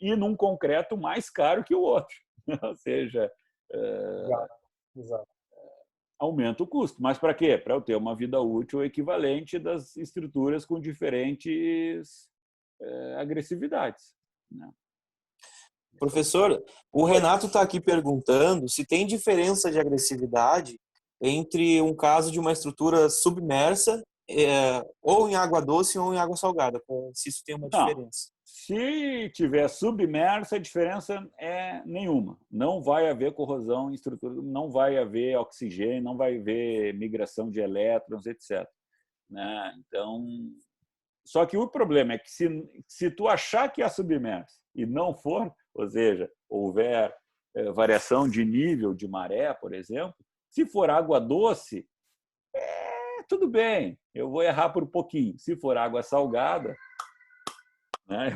e num concreto mais caro que o outro. Ou seja, Exato. Aumenta o custo. Mas para quê? Para eu ter uma vida útil equivalente das estruturas com diferentes agressividades. Né? Professor, o Renato está aqui perguntando se tem diferença de agressividade entre um caso de uma estrutura submersa ou em água doce ou em água salgada, se isso tem uma diferença. Se tiver submersa, a diferença é nenhuma. Não vai haver corrosão em estrutura, não vai haver oxigênio, não vai haver migração de elétrons, etc. Né? Então, só que o problema é que se tu achar que é submersa e não for, ou seja, houver variação de nível de maré, por exemplo, se for água doce, tudo bem, eu vou errar por pouquinho. Se for água salgada, né,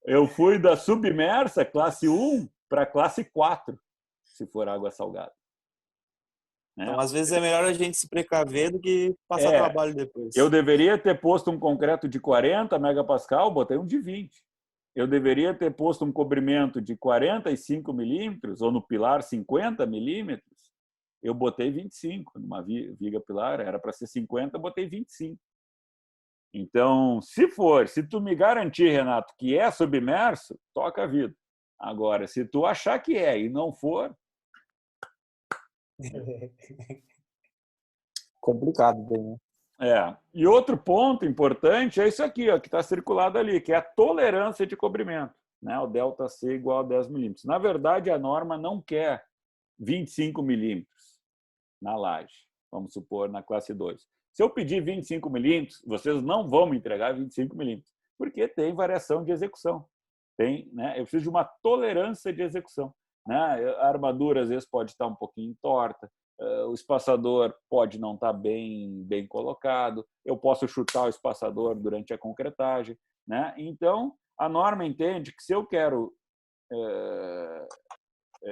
eu fui da submersa, classe 1, para classe 4, se for água salgada. Então, às vezes é melhor a gente se precaver do que passar trabalho depois. Eu deveria ter posto um concreto de 40 megapascal, botei um de 20. Eu deveria ter posto um cobrimento de 45 milímetros, ou no pilar 50 milímetros, eu botei 25. Numa viga pilar, era para ser 50, botei 25. Então, se tu me garantir, Renato, que é submerso, toca a vida. Agora, se tu achar que é e não for... Complicado, né? E outro ponto importante é isso aqui, ó, que está circulado ali, que é a tolerância de cobrimento, né? O ΔC igual a 10 milímetros. Na verdade, a norma não quer 25 milímetros na laje, vamos supor, na classe 2. Se eu pedir 25 milímetros, vocês não vão me entregar 25 milímetros, porque tem variação de execução. Tem, né? Eu preciso de uma tolerância de execução. Né? A armadura, às vezes, pode estar um pouquinho torta, o espaçador pode não estar bem colocado, eu posso chutar o espaçador durante a concretagem. Né? Então, a norma entende que se eu quero...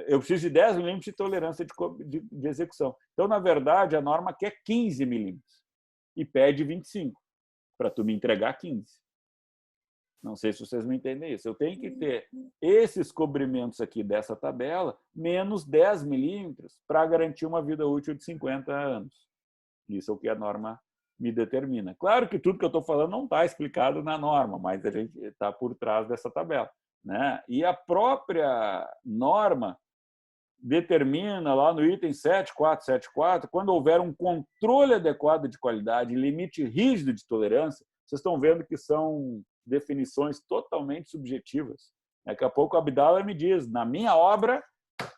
eu preciso de 10 milímetros de tolerância de execução. Então, na verdade, a norma quer 15 milímetros e pede 25 para tu me entregar 15. Não sei se vocês me entendem isso. Eu tenho que ter esses cobrimentos aqui dessa tabela menos 10 milímetros para garantir uma vida útil de 50 anos. Isso é o que a norma me determina. Claro que tudo que eu estou falando não está explicado na norma, mas a gente está por trás dessa tabela. Né? E a própria norma determina lá no item 7474, quando houver um controle adequado de qualidade e limite rígido de tolerância, vocês estão vendo que são definições totalmente subjetivas. Daqui a pouco o Abdala me diz, na minha obra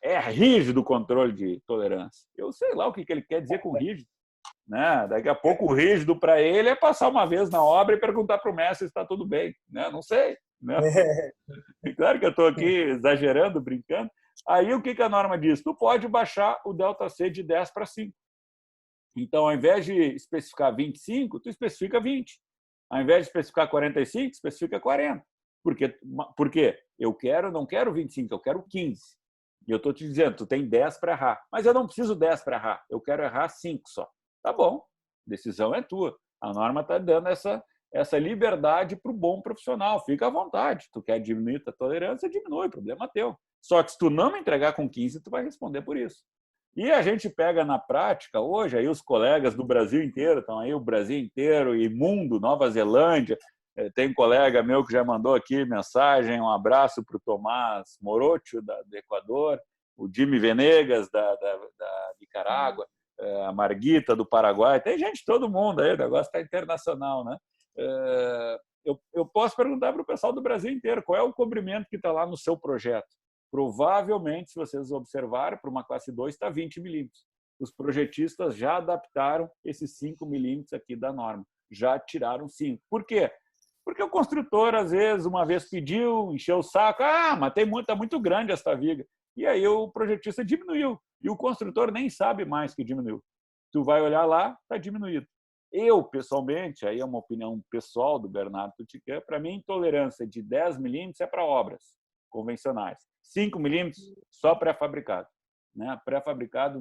é rígido o controle de tolerância. Eu sei lá o que ele quer dizer com rígido. Né? Daqui a pouco o rígido para ele é passar uma vez na obra e perguntar para o mestre se está tudo bem. Né? Não sei. Né? Claro que eu estou aqui exagerando, brincando. Aí o que a norma diz? Tu pode baixar o ΔC de 10 para 5. Então, ao invés de especificar 25, tu especifica 20. Ao invés de especificar 45, especifica 40. Por quê? Eu não quero 25, eu quero 15. E eu estou te dizendo, tu tem 10 para errar. Mas eu não preciso 10 para errar, eu quero errar 5 só. Tá bom, decisão é tua. A norma está dando essa liberdade para o bom profissional. Fica à vontade. Tu quer diminuir a tolerância, diminui, problema teu. Só que se tu não me entregar com 15, tu vai responder por isso. E a gente pega na prática, hoje, aí os colegas do Brasil inteiro, estão aí o Brasil inteiro e mundo, Nova Zelândia, tem um colega meu que já mandou aqui mensagem, um abraço para o Tomás Morocho, do Equador, o Jimmy Venegas, da Nicarágua, a Marguita, do Paraguai, tem gente, todo mundo aí, o negócio está internacional, né? Eu posso perguntar para o pessoal do Brasil inteiro qual é o cobrimento que está lá no seu projeto. Provavelmente, se vocês observarem, para uma classe 2 está 20 milímetros. Os projetistas já adaptaram esses 5 milímetros aqui da norma. Já tiraram 5. Por quê? Porque o construtor, às vezes, uma vez pediu, encheu o saco. Mas está muito grande esta viga. E aí o projetista diminuiu. E o construtor nem sabe mais que diminuiu. Tu vai olhar lá, está diminuído. Eu, pessoalmente, aí é uma opinião pessoal do Bernardo Tutican, para mim, tolerância de 10 milímetros é para obras convencionais. 5 milímetros só pré-fabricado. Né? Pré-fabricado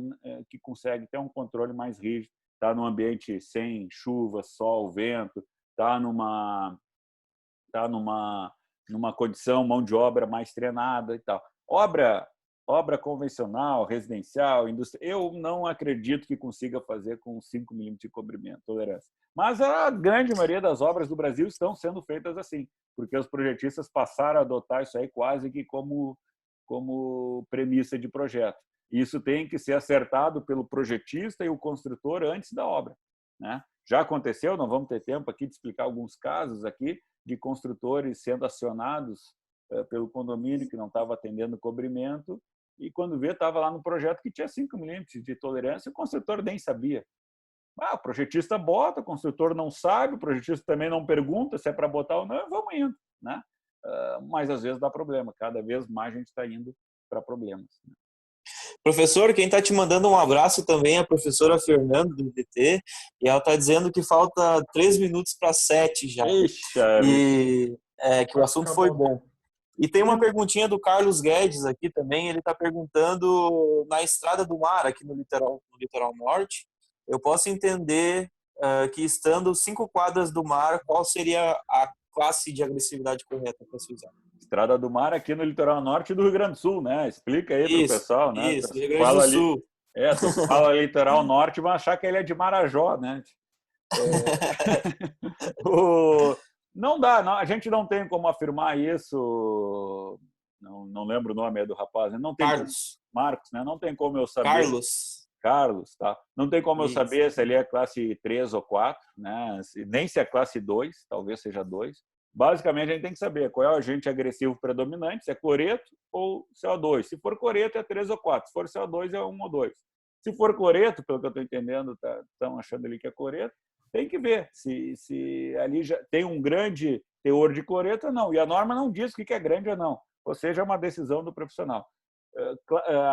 que consegue ter um controle mais rígido, está num ambiente sem chuva, sol, vento, está numa condição, mão de obra mais treinada e tal. Obra convencional, residencial, industrial, eu não acredito que consiga fazer com 5 milímetros de cobrimento, tolerância. Mas a grande maioria das obras do Brasil estão sendo feitas assim, porque os projetistas passaram a adotar isso aí quase que como premissa de projeto. Isso tem que ser acertado pelo projetista e o construtor antes da obra. Né? Já aconteceu, não vamos ter tempo aqui de explicar alguns casos aqui, de construtores sendo acionados pelo condomínio que não estava atendendo o cobrimento, e quando vê, estava lá no projeto que tinha 5 milímetros de tolerância, o construtor nem sabia. O projetista bota, o construtor não sabe, o projetista também não pergunta se é para botar ou não, vamos indo. Né? Mas às vezes dá problema, cada vez mais a gente está indo para problemas. Né? Professor, quem está te mandando um abraço também é a professora Fernanda, do IDT, e ela está dizendo que falta 3 minutos para 7 já. Eixa, e que o assunto foi bom. E tem uma perguntinha do Carlos Guedes aqui também, ele está perguntando, na Estrada do Mar, aqui no litoral norte, eu posso entender que estando 5 quadras do mar, qual seria a classe de agressividade correta para se usar? Estrada do Mar aqui no litoral norte do Rio Grande do Sul, né? Explica aí para o pessoal, né? Isso, Rio Grande do Sul. Tu fala litoral norte, vão achar que ele é de Marajó, né? Não dá, não, a gente não tem como afirmar isso. Não lembro o nome do rapaz. Não tem Carlos. Marcos, né? Não tem como eu saber. Carlos, tá? Não tem como eu saber se ele é classe 3 ou 4, né? Nem se é classe 2, talvez seja 2. Basicamente, a gente tem que saber qual é o agente agressivo predominante, se é cloreto ou CO2. Se for cloreto, é 3 ou 4. Se for CO2, é 1 ou 2. Se for cloreto, pelo que eu estou entendendo, estão achando ali que é cloreto, tem que ver se ali já tem um grande teor de cloreto ou não. E a norma não diz o que é grande ou não. Ou seja, é uma decisão do profissional.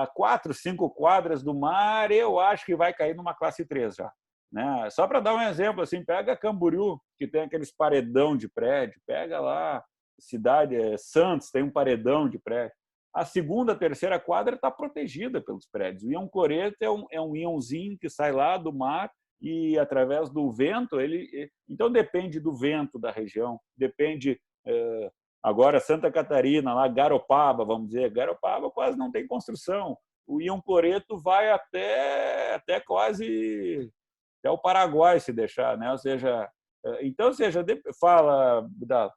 A 4, 5 quadras do mar, eu acho que vai cair numa classe 3 já. Né? Só para dar um exemplo, assim, pega Camboriú, que tem aqueles paredão de prédio, pega lá, cidade Santos, tem um paredão de prédio. A segunda, terceira quadra está protegida pelos prédios. O íon cloreto é um íonzinho que sai lá do mar e, através do vento, então depende do vento da região, depende... Agora, Santa Catarina, lá, Garopaba, vamos dizer, Garopaba quase não tem construção. O íon cloreto vai até quase até o Paraguai, se deixar, né? Ou seja, fala, Budala.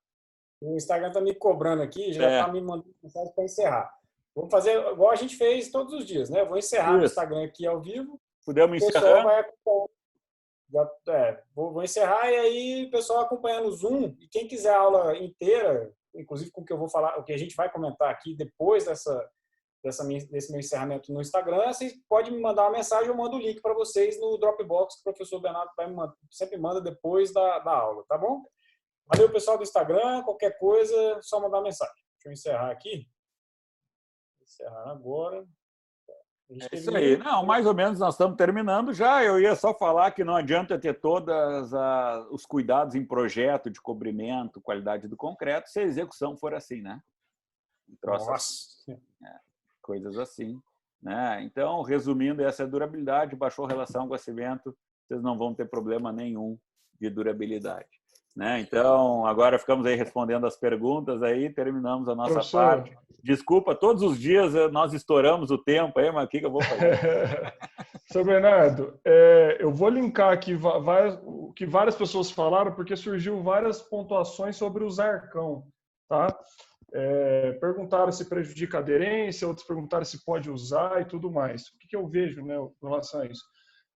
O Instagram está me cobrando aqui, já está me mandando mensagem para encerrar. Vamos fazer igual a gente fez todos os dias, né? Vou encerrar no Instagram aqui ao vivo. Podemos encerrar? O pessoal vai acompanhar. Vou encerrar e aí o pessoal acompanhando o Zoom. E quem quiser a aula inteira, inclusive com o que eu vou falar, o que a gente vai comentar aqui depois desse meu encerramento no Instagram, vocês podem me mandar uma mensagem, eu mando o link para vocês no Dropbox que o professor Bernardo sempre manda depois da aula, tá bom? Valeu, pessoal do Instagram, qualquer coisa, só mandar uma mensagem. Deixa eu encerrar aqui. Encerrar agora. É isso aí. Não, mais ou menos nós estamos terminando já. Eu ia só falar que não adianta ter todos os cuidados em projeto de cobrimento, qualidade do concreto, se a execução for assim, né? Nossa! Assim, coisas assim. Né? Então, resumindo, essa é a durabilidade. Baixou relação com o cimento, vocês não vão ter problema nenhum de durabilidade. Né? Então, agora ficamos aí respondendo as perguntas, aí terminamos a nossa parte. Desculpa, todos os dias nós estouramos o tempo aí, mas o que eu vou fazer? Seu Bernardo, eu vou linkar aqui o que várias pessoas falaram, porque surgiu várias pontuações sobre o Zarcão. Tá? Perguntaram se prejudica a aderência, outros perguntaram se pode usar e tudo mais. O que eu vejo, né, em relação a isso?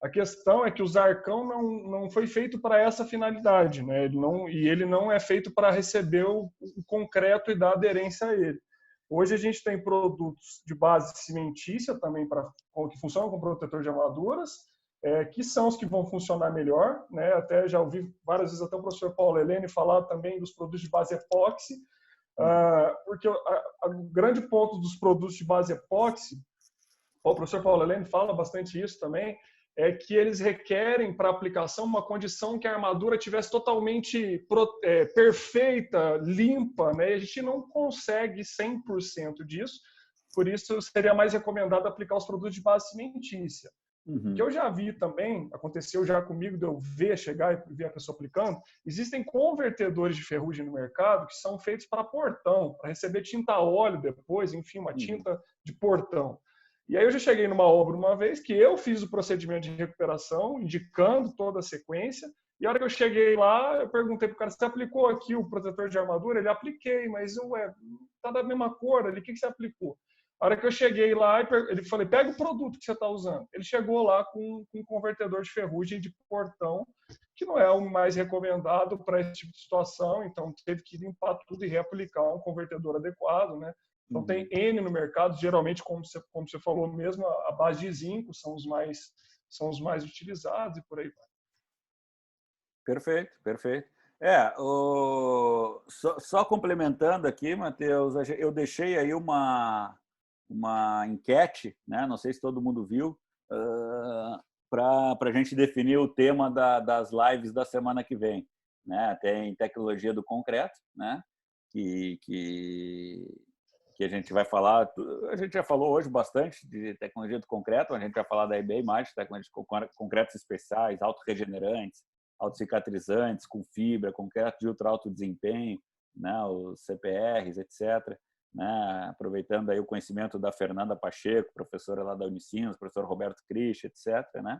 A questão é que o Zarcão não foi feito para essa finalidade, né? Ele não é feito para receber o concreto e dar aderência a ele. Hoje a gente tem produtos de base cimentícia também que funcionam como protetor de armaduras, que são os que vão funcionar melhor, né? Até já ouvi várias vezes até o professor Paulo Helene falar também dos produtos de base epóxi, porque o grande ponto dos produtos de base epóxi, o professor Paulo Helene fala bastante isso também, é que eles requerem para aplicação uma condição que a armadura tivesse totalmente perfeita, limpa, né? E a gente não consegue 100% disso, por isso seria mais recomendado aplicar os produtos de base cimentícia. O que eu já vi também, aconteceu já comigo, de eu chegar e ver a pessoa aplicando, existem convertedores de ferrugem no mercado que são feitos para portão, para receber tinta a óleo depois, enfim, uma tinta de portão. E aí eu já cheguei numa obra uma vez que eu fiz o procedimento de recuperação, indicando toda a sequência, e a hora que eu cheguei lá, eu perguntei para o cara, você aplicou aqui o protetor de armadura? Ele, apliquei, mas tá da mesma cor ali, o que você aplicou? A hora que eu cheguei lá, ele falou, pega o produto que você está usando. Ele chegou lá com um convertedor de ferrugem de portão, que não é o mais recomendado para esse tipo de situação, então teve que limpar tudo e reaplicar um convertedor adequado, né? Então, tem N no mercado, geralmente, como você falou mesmo, a base de zinco são os mais utilizados e por aí vai. Perfeito, perfeito. Só complementando aqui, Matheus, eu deixei aí uma enquete, né? Não sei se todo mundo viu, para a gente definir o tema das lives da semana que vem. Né? Tem tecnologia do concreto, né? que a gente vai falar, a gente já falou hoje bastante de tecnologia do concreto, a gente vai falar da eBay mais, tecnologia de concretos especiais, autorregenerantes, autocicatrizantes, com fibra, concreto de ultra alto desempenho, né, os CPRs, etc. Né, aproveitando aí o conhecimento da Fernanda Pacheco, professora lá da Unicinos, professor Roberto Crich, etc. Né?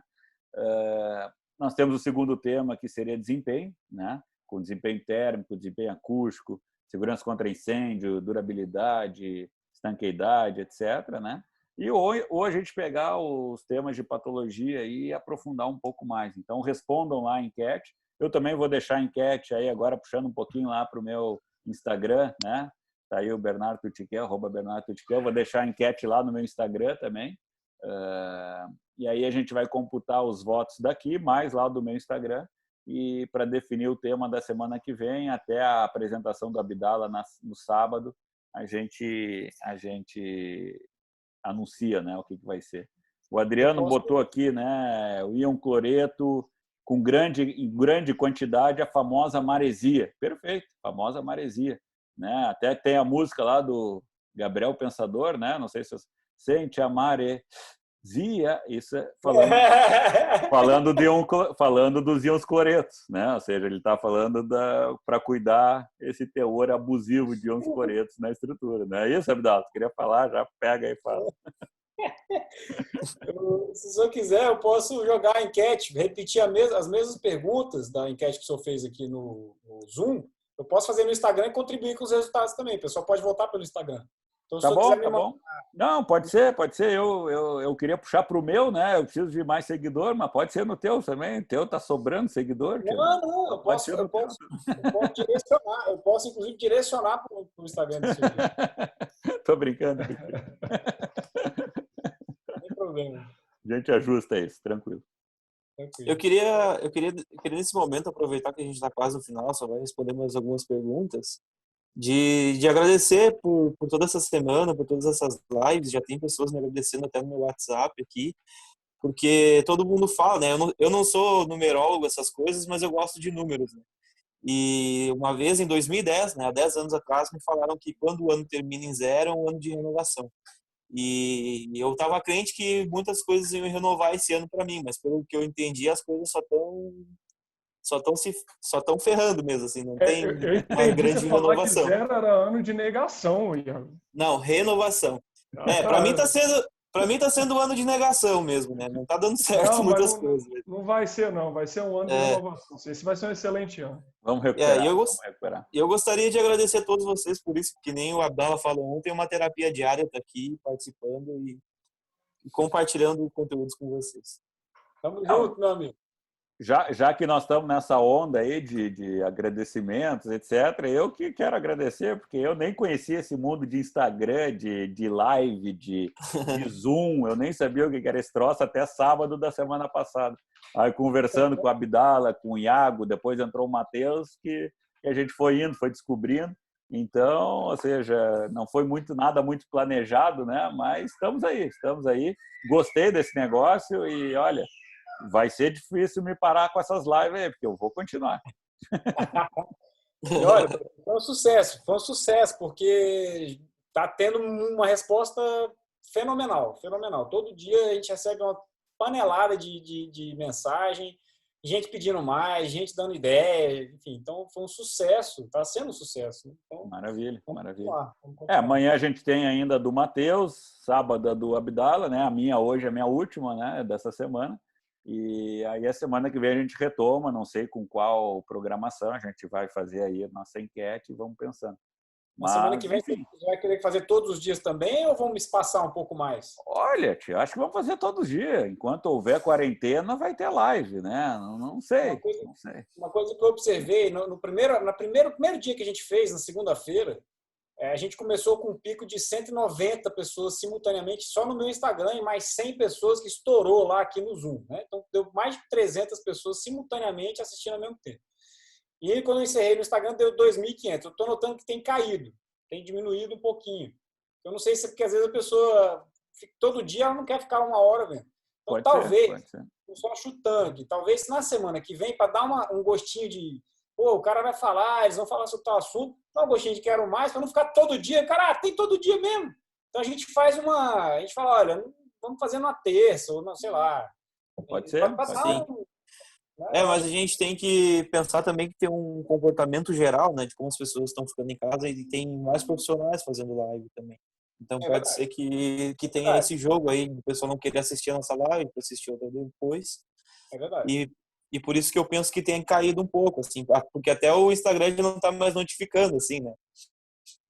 Nós temos o segundo tema, que seria desempenho, né, com desempenho térmico, desempenho acústico, segurança contra incêndio, durabilidade, estanqueidade, etc. Né? E hoje a gente pegar os temas de patologia e aprofundar um pouco mais. Então, respondam lá a enquete. Eu também vou deixar a enquete aí agora, puxando um pouquinho lá para o meu Instagram, né? Está aí o Bernardo Tutiquel, @BernardoTutiquel. Vou deixar a enquete lá no meu Instagram também. E aí a gente vai computar os votos daqui, mais lá do meu Instagram. e para definir o tema da semana que vem, até a apresentação do Abdala no sábado, a gente anuncia, né, o que vai ser. O Adriano botou aqui, né, o íon cloreto com em grande quantidade, a famosa maresia. Perfeito, famosa maresia. Né? Até tem a música lá do Gabriel Pensador, né? Não sei se você sente a maresia, isso é falando dos íons cloretos, né? Ou seja, ele está falando para cuidar esse teor abusivo de íons cloretos na estrutura. Não é isso, Abdala? Queria falar, já pega aí e fala. Se o senhor quiser, eu posso jogar a enquete, repetir as mesmas perguntas da enquete que o senhor fez aqui no Zoom. Eu posso fazer no Instagram e contribuir com os resultados também. O pessoal pode votar pelo Instagram. Então, tá bom, tá bom. Não, pode ser. Eu queria puxar para o meu, né? Eu preciso de mais seguidor, mas pode ser no teu também. O teu tá sobrando seguidor. Não, eu posso direcionar. Eu posso, inclusive, direcionar para o Instagram do senhor. Tô brincando. Não tem problema. A gente ajusta isso, tranquilo. Eu queria nesse momento aproveitar que a gente está quase no final, só vai responder mais algumas perguntas, de agradecer por toda essa semana, por todas essas lives. Já tem pessoas me agradecendo até no meu WhatsApp aqui, porque todo mundo fala, né? Eu não sou numerólogo, essas coisas, mas eu gosto de números, né? E uma vez em 2010, né, há 10 anos atrás, me falaram que quando o ano termina em 0 é um ano de renovação. E eu estava crente que muitas coisas iam renovar esse ano para mim, mas pelo que eu entendi, as coisas só estão ferrando mesmo, assim, não tem uma grande renovação. Que 0 era ano de negação, Iago. Não, renovação. Para mim tá sendo um ano de negação mesmo, né? Não tá dando certo muitas coisas. Não vai ser, não. Vai ser um ano de renovação. Esse vai ser um excelente ano. Vamos recuperar. Eu gostaria de agradecer a todos vocês por isso, que nem o Abdala falou ontem, uma terapia diária tá aqui participando e compartilhando conteúdos com vocês. Tamo junto, meu amigo. Já que nós estamos nessa onda aí de agradecimentos, etc., eu que quero agradecer, porque eu nem conhecia esse mundo de Instagram, de live, de Zoom, eu nem sabia o que era esse troço até sábado da semana passada. Aí conversando com o Abdala, com o Iago, depois entrou o Matheus, que a gente foi indo, foi descobrindo. Então, ou seja, não foi nada muito planejado, né? Mas estamos aí. Gostei desse negócio e, olha, vai ser difícil me parar com essas lives aí, porque eu vou continuar. E olha, foi um sucesso, porque está tendo uma resposta fenomenal. Todo dia a gente recebe uma panelada de mensagem, gente pedindo mais, gente dando ideia, enfim. Então, foi um sucesso, está sendo um sucesso. Então, maravilha. Vamos continuar. Amanhã a gente tem ainda do Matheus, sábado a do Abdala, né? A minha hoje é a minha última, né, dessa semana. E aí a semana que vem a gente retoma, não sei com qual programação, a gente vai fazer aí a nossa enquete e vamos pensando. Na semana que vem você vai querer fazer todos os dias também ou vamos espaçar um pouco mais? Olha, tio, acho que vamos fazer todos os dias. Enquanto houver quarentena, vai ter live, né? Não sei. Uma coisa que eu observei, no primeiro dia que a gente fez, na segunda-feira, a gente começou com um pico de 190 pessoas simultaneamente só no meu Instagram e mais 100 pessoas que estourou lá aqui no Zoom. Né? Então, deu mais de 300 pessoas simultaneamente assistindo ao mesmo tempo. E quando eu encerrei no Instagram, deu 2.500. Eu estou notando que tem caído, tem diminuído um pouquinho. Eu não sei se é porque às vezes a pessoa, todo dia, ela não quer ficar uma hora vendo. Então, talvez, eu só chutando aqui, talvez na semana que vem, para dar um gostinho de... Pô, o cara vai falar, eles vão falar sobre tal assunto, dá um gostinho de quero mais, para não ficar todo dia. Cara, tem todo dia mesmo. Então a gente faz a gente fala, olha, vamos fazer numa terça, ou não, sei lá. Pode ser. Mas a gente tem que pensar também que tem um comportamento geral, né, de como as pessoas estão ficando em casa e tem mais profissionais fazendo live também. Então pode ser que tenha esse jogo aí, o pessoal não querer assistir a nossa live, para assistir outra depois. É verdade. E por isso que eu penso que tem caído um pouco, assim, porque até o Instagram já não está mais notificando, assim, né?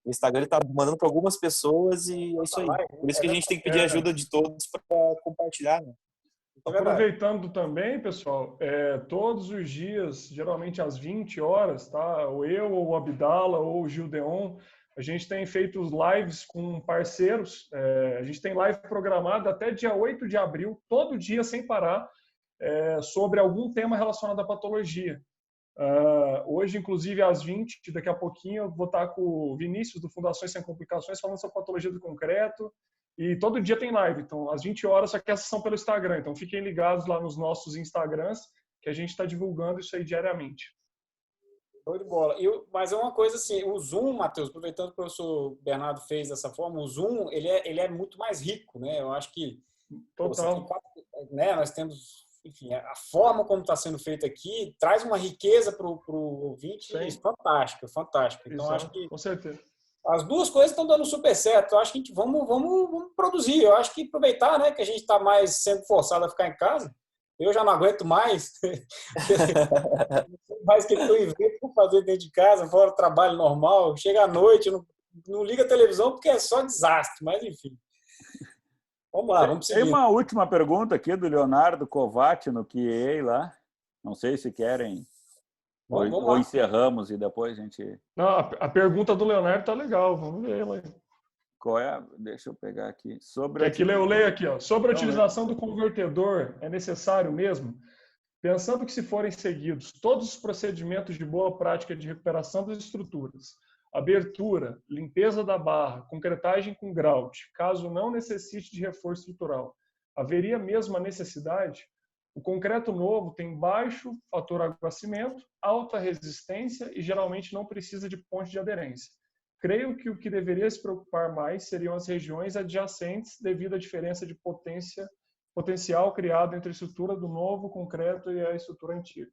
O Instagram está mandando para algumas pessoas e é isso aí. Por isso que a gente tem que pedir ajuda de todos para compartilhar, né? Aproveitando também, pessoal, todos os dias, geralmente às 20 horas, tá? Ou eu, ou o Abdala, ou o Gildeon, a gente tem feito os lives com parceiros. A gente tem live programada até dia 8 de abril, todo dia sem parar. sobre algum tema relacionado à patologia. Hoje, inclusive, às 20, daqui a pouquinho, eu vou estar com o Vinícius, do Fundações Sem Complicações, falando sobre patologia do concreto. E todo dia tem live, então, às 20 horas, só que essas são pelo Instagram. Então, fiquem ligados lá nos nossos Instagrams, que a gente está divulgando isso aí diariamente. Show de bola. Mas é uma coisa assim, o Zoom, Matheus, aproveitando que o professor Bernardo fez dessa forma, o Zoom, ele é muito mais rico, né? Eu acho que Total. Né, nós temos, enfim, a forma como está sendo feito aqui traz uma riqueza para o ouvinte fantástica, fantástica. Então, exato, acho que com certeza. as duas coisas estão dando super certo. Eu acho que a gente vamos produzir. Eu acho que aproveitar, né, que a gente está mais sendo forçado a ficar em casa. Eu já não aguento mais. Mais que eu invento por fazer dentro de casa, fora do trabalho normal. Chega à noite, não liga a televisão porque é só desastre. Mas, enfim. Vamos lá, vamos seguir. Tem uma última pergunta aqui do Leonardo Kovac no QA lá. Não sei se querem ou encerramos e depois a gente... Não, a pergunta do Leonardo tá legal, vamos ver ela aí. Qual é? Deixa eu pegar aqui. Eu leio aqui, ó. Sobre a utilização do convertedor, é necessário mesmo? Pensando que se forem seguidos todos os procedimentos de boa prática de recuperação das estruturas, abertura, limpeza da barra, concretagem com grout, caso não necessite de reforço estrutural, haveria mesmo a necessidade? O concreto novo tem baixo fator aguacimento, alta resistência e geralmente não precisa de ponte de aderência. Creio que o que deveria se preocupar mais seriam as regiões adjacentes devido à diferença de potencial criado entre a estrutura do novo concreto e a estrutura antiga.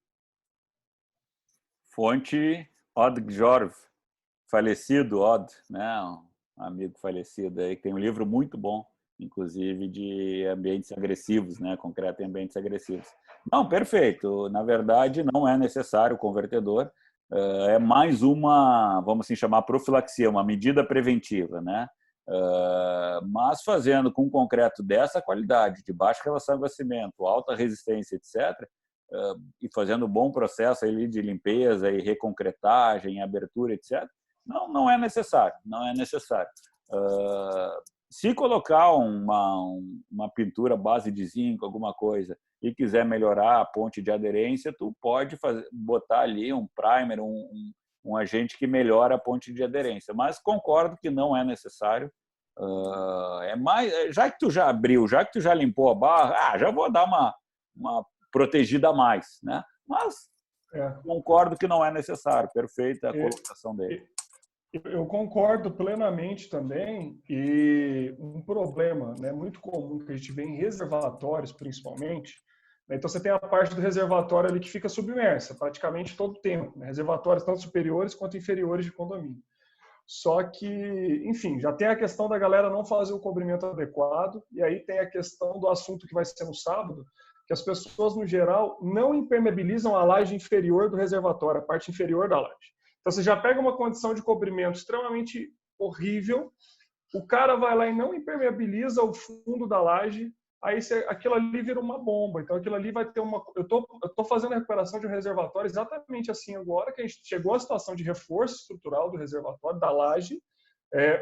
Fonte Odd Gjorv, falecido Odd, né? Um amigo falecido aí, que tem um livro muito bom, inclusive de ambientes agressivos, né? Concreto em ambientes agressivos. Não, perfeito. Na verdade, não é necessário o convertedor. É mais uma, vamos assim chamar, profilaxia, uma medida preventiva, né? Mas fazendo com concreto dessa qualidade, de baixa relação de aguacimento, alta resistência, etc., e fazendo um bom processo ali de limpeza e reconcretagem, abertura, etc., não é necessário, não é necessário. Se colocar uma pintura base de zinco, alguma coisa, e quiser melhorar a ponte de aderência, tu pode botar ali um primer, um agente que melhora a ponte de aderência. Mas concordo que não é necessário. Já que tu já abriu, já que tu já limpou a barra, já vou dar uma protegida a mais, né? Mas concordo que não é necessário. Perfeita a colocação dele. Eu concordo plenamente também, e um problema, né, muito comum que a gente vê em reservatórios, principalmente, né, então você tem a parte do reservatório ali que fica submersa praticamente todo o tempo, né, reservatórios tanto superiores quanto inferiores de condomínio. Só que, enfim, já tem a questão da galera não fazer o cobrimento adequado, e aí tem a questão do assunto que vai ser no sábado, que as pessoas, no geral, não impermeabilizam a laje inferior do reservatório, a parte inferior da laje. Então, você já pega uma condição de cobrimento extremamente horrível, o cara vai lá e não impermeabiliza o fundo da laje, aí aquilo ali vira uma bomba. Então, aquilo ali vai ter uma... Eu tô fazendo a recuperação de um reservatório exatamente assim agora, que a gente chegou à situação de reforço estrutural do reservatório, da laje,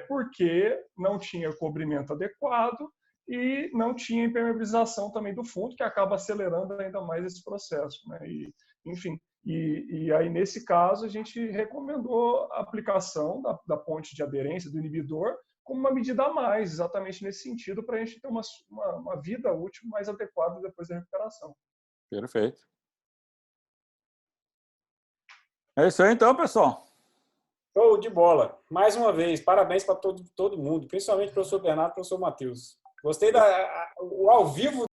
porque não tinha cobrimento adequado e não tinha impermeabilização também do fundo, que acaba acelerando ainda mais esse processo, né? E, enfim... E aí, nesse caso, a gente recomendou a aplicação da ponte de aderência, do inibidor, como uma medida a mais, exatamente nesse sentido, para a gente ter uma vida útil mais adequada depois da recuperação. Perfeito. É isso aí, então, pessoal. Show de bola. Mais uma vez, parabéns para todo mundo, principalmente para o professor Bernardo e para o professor Matheus. Gostei o ao vivo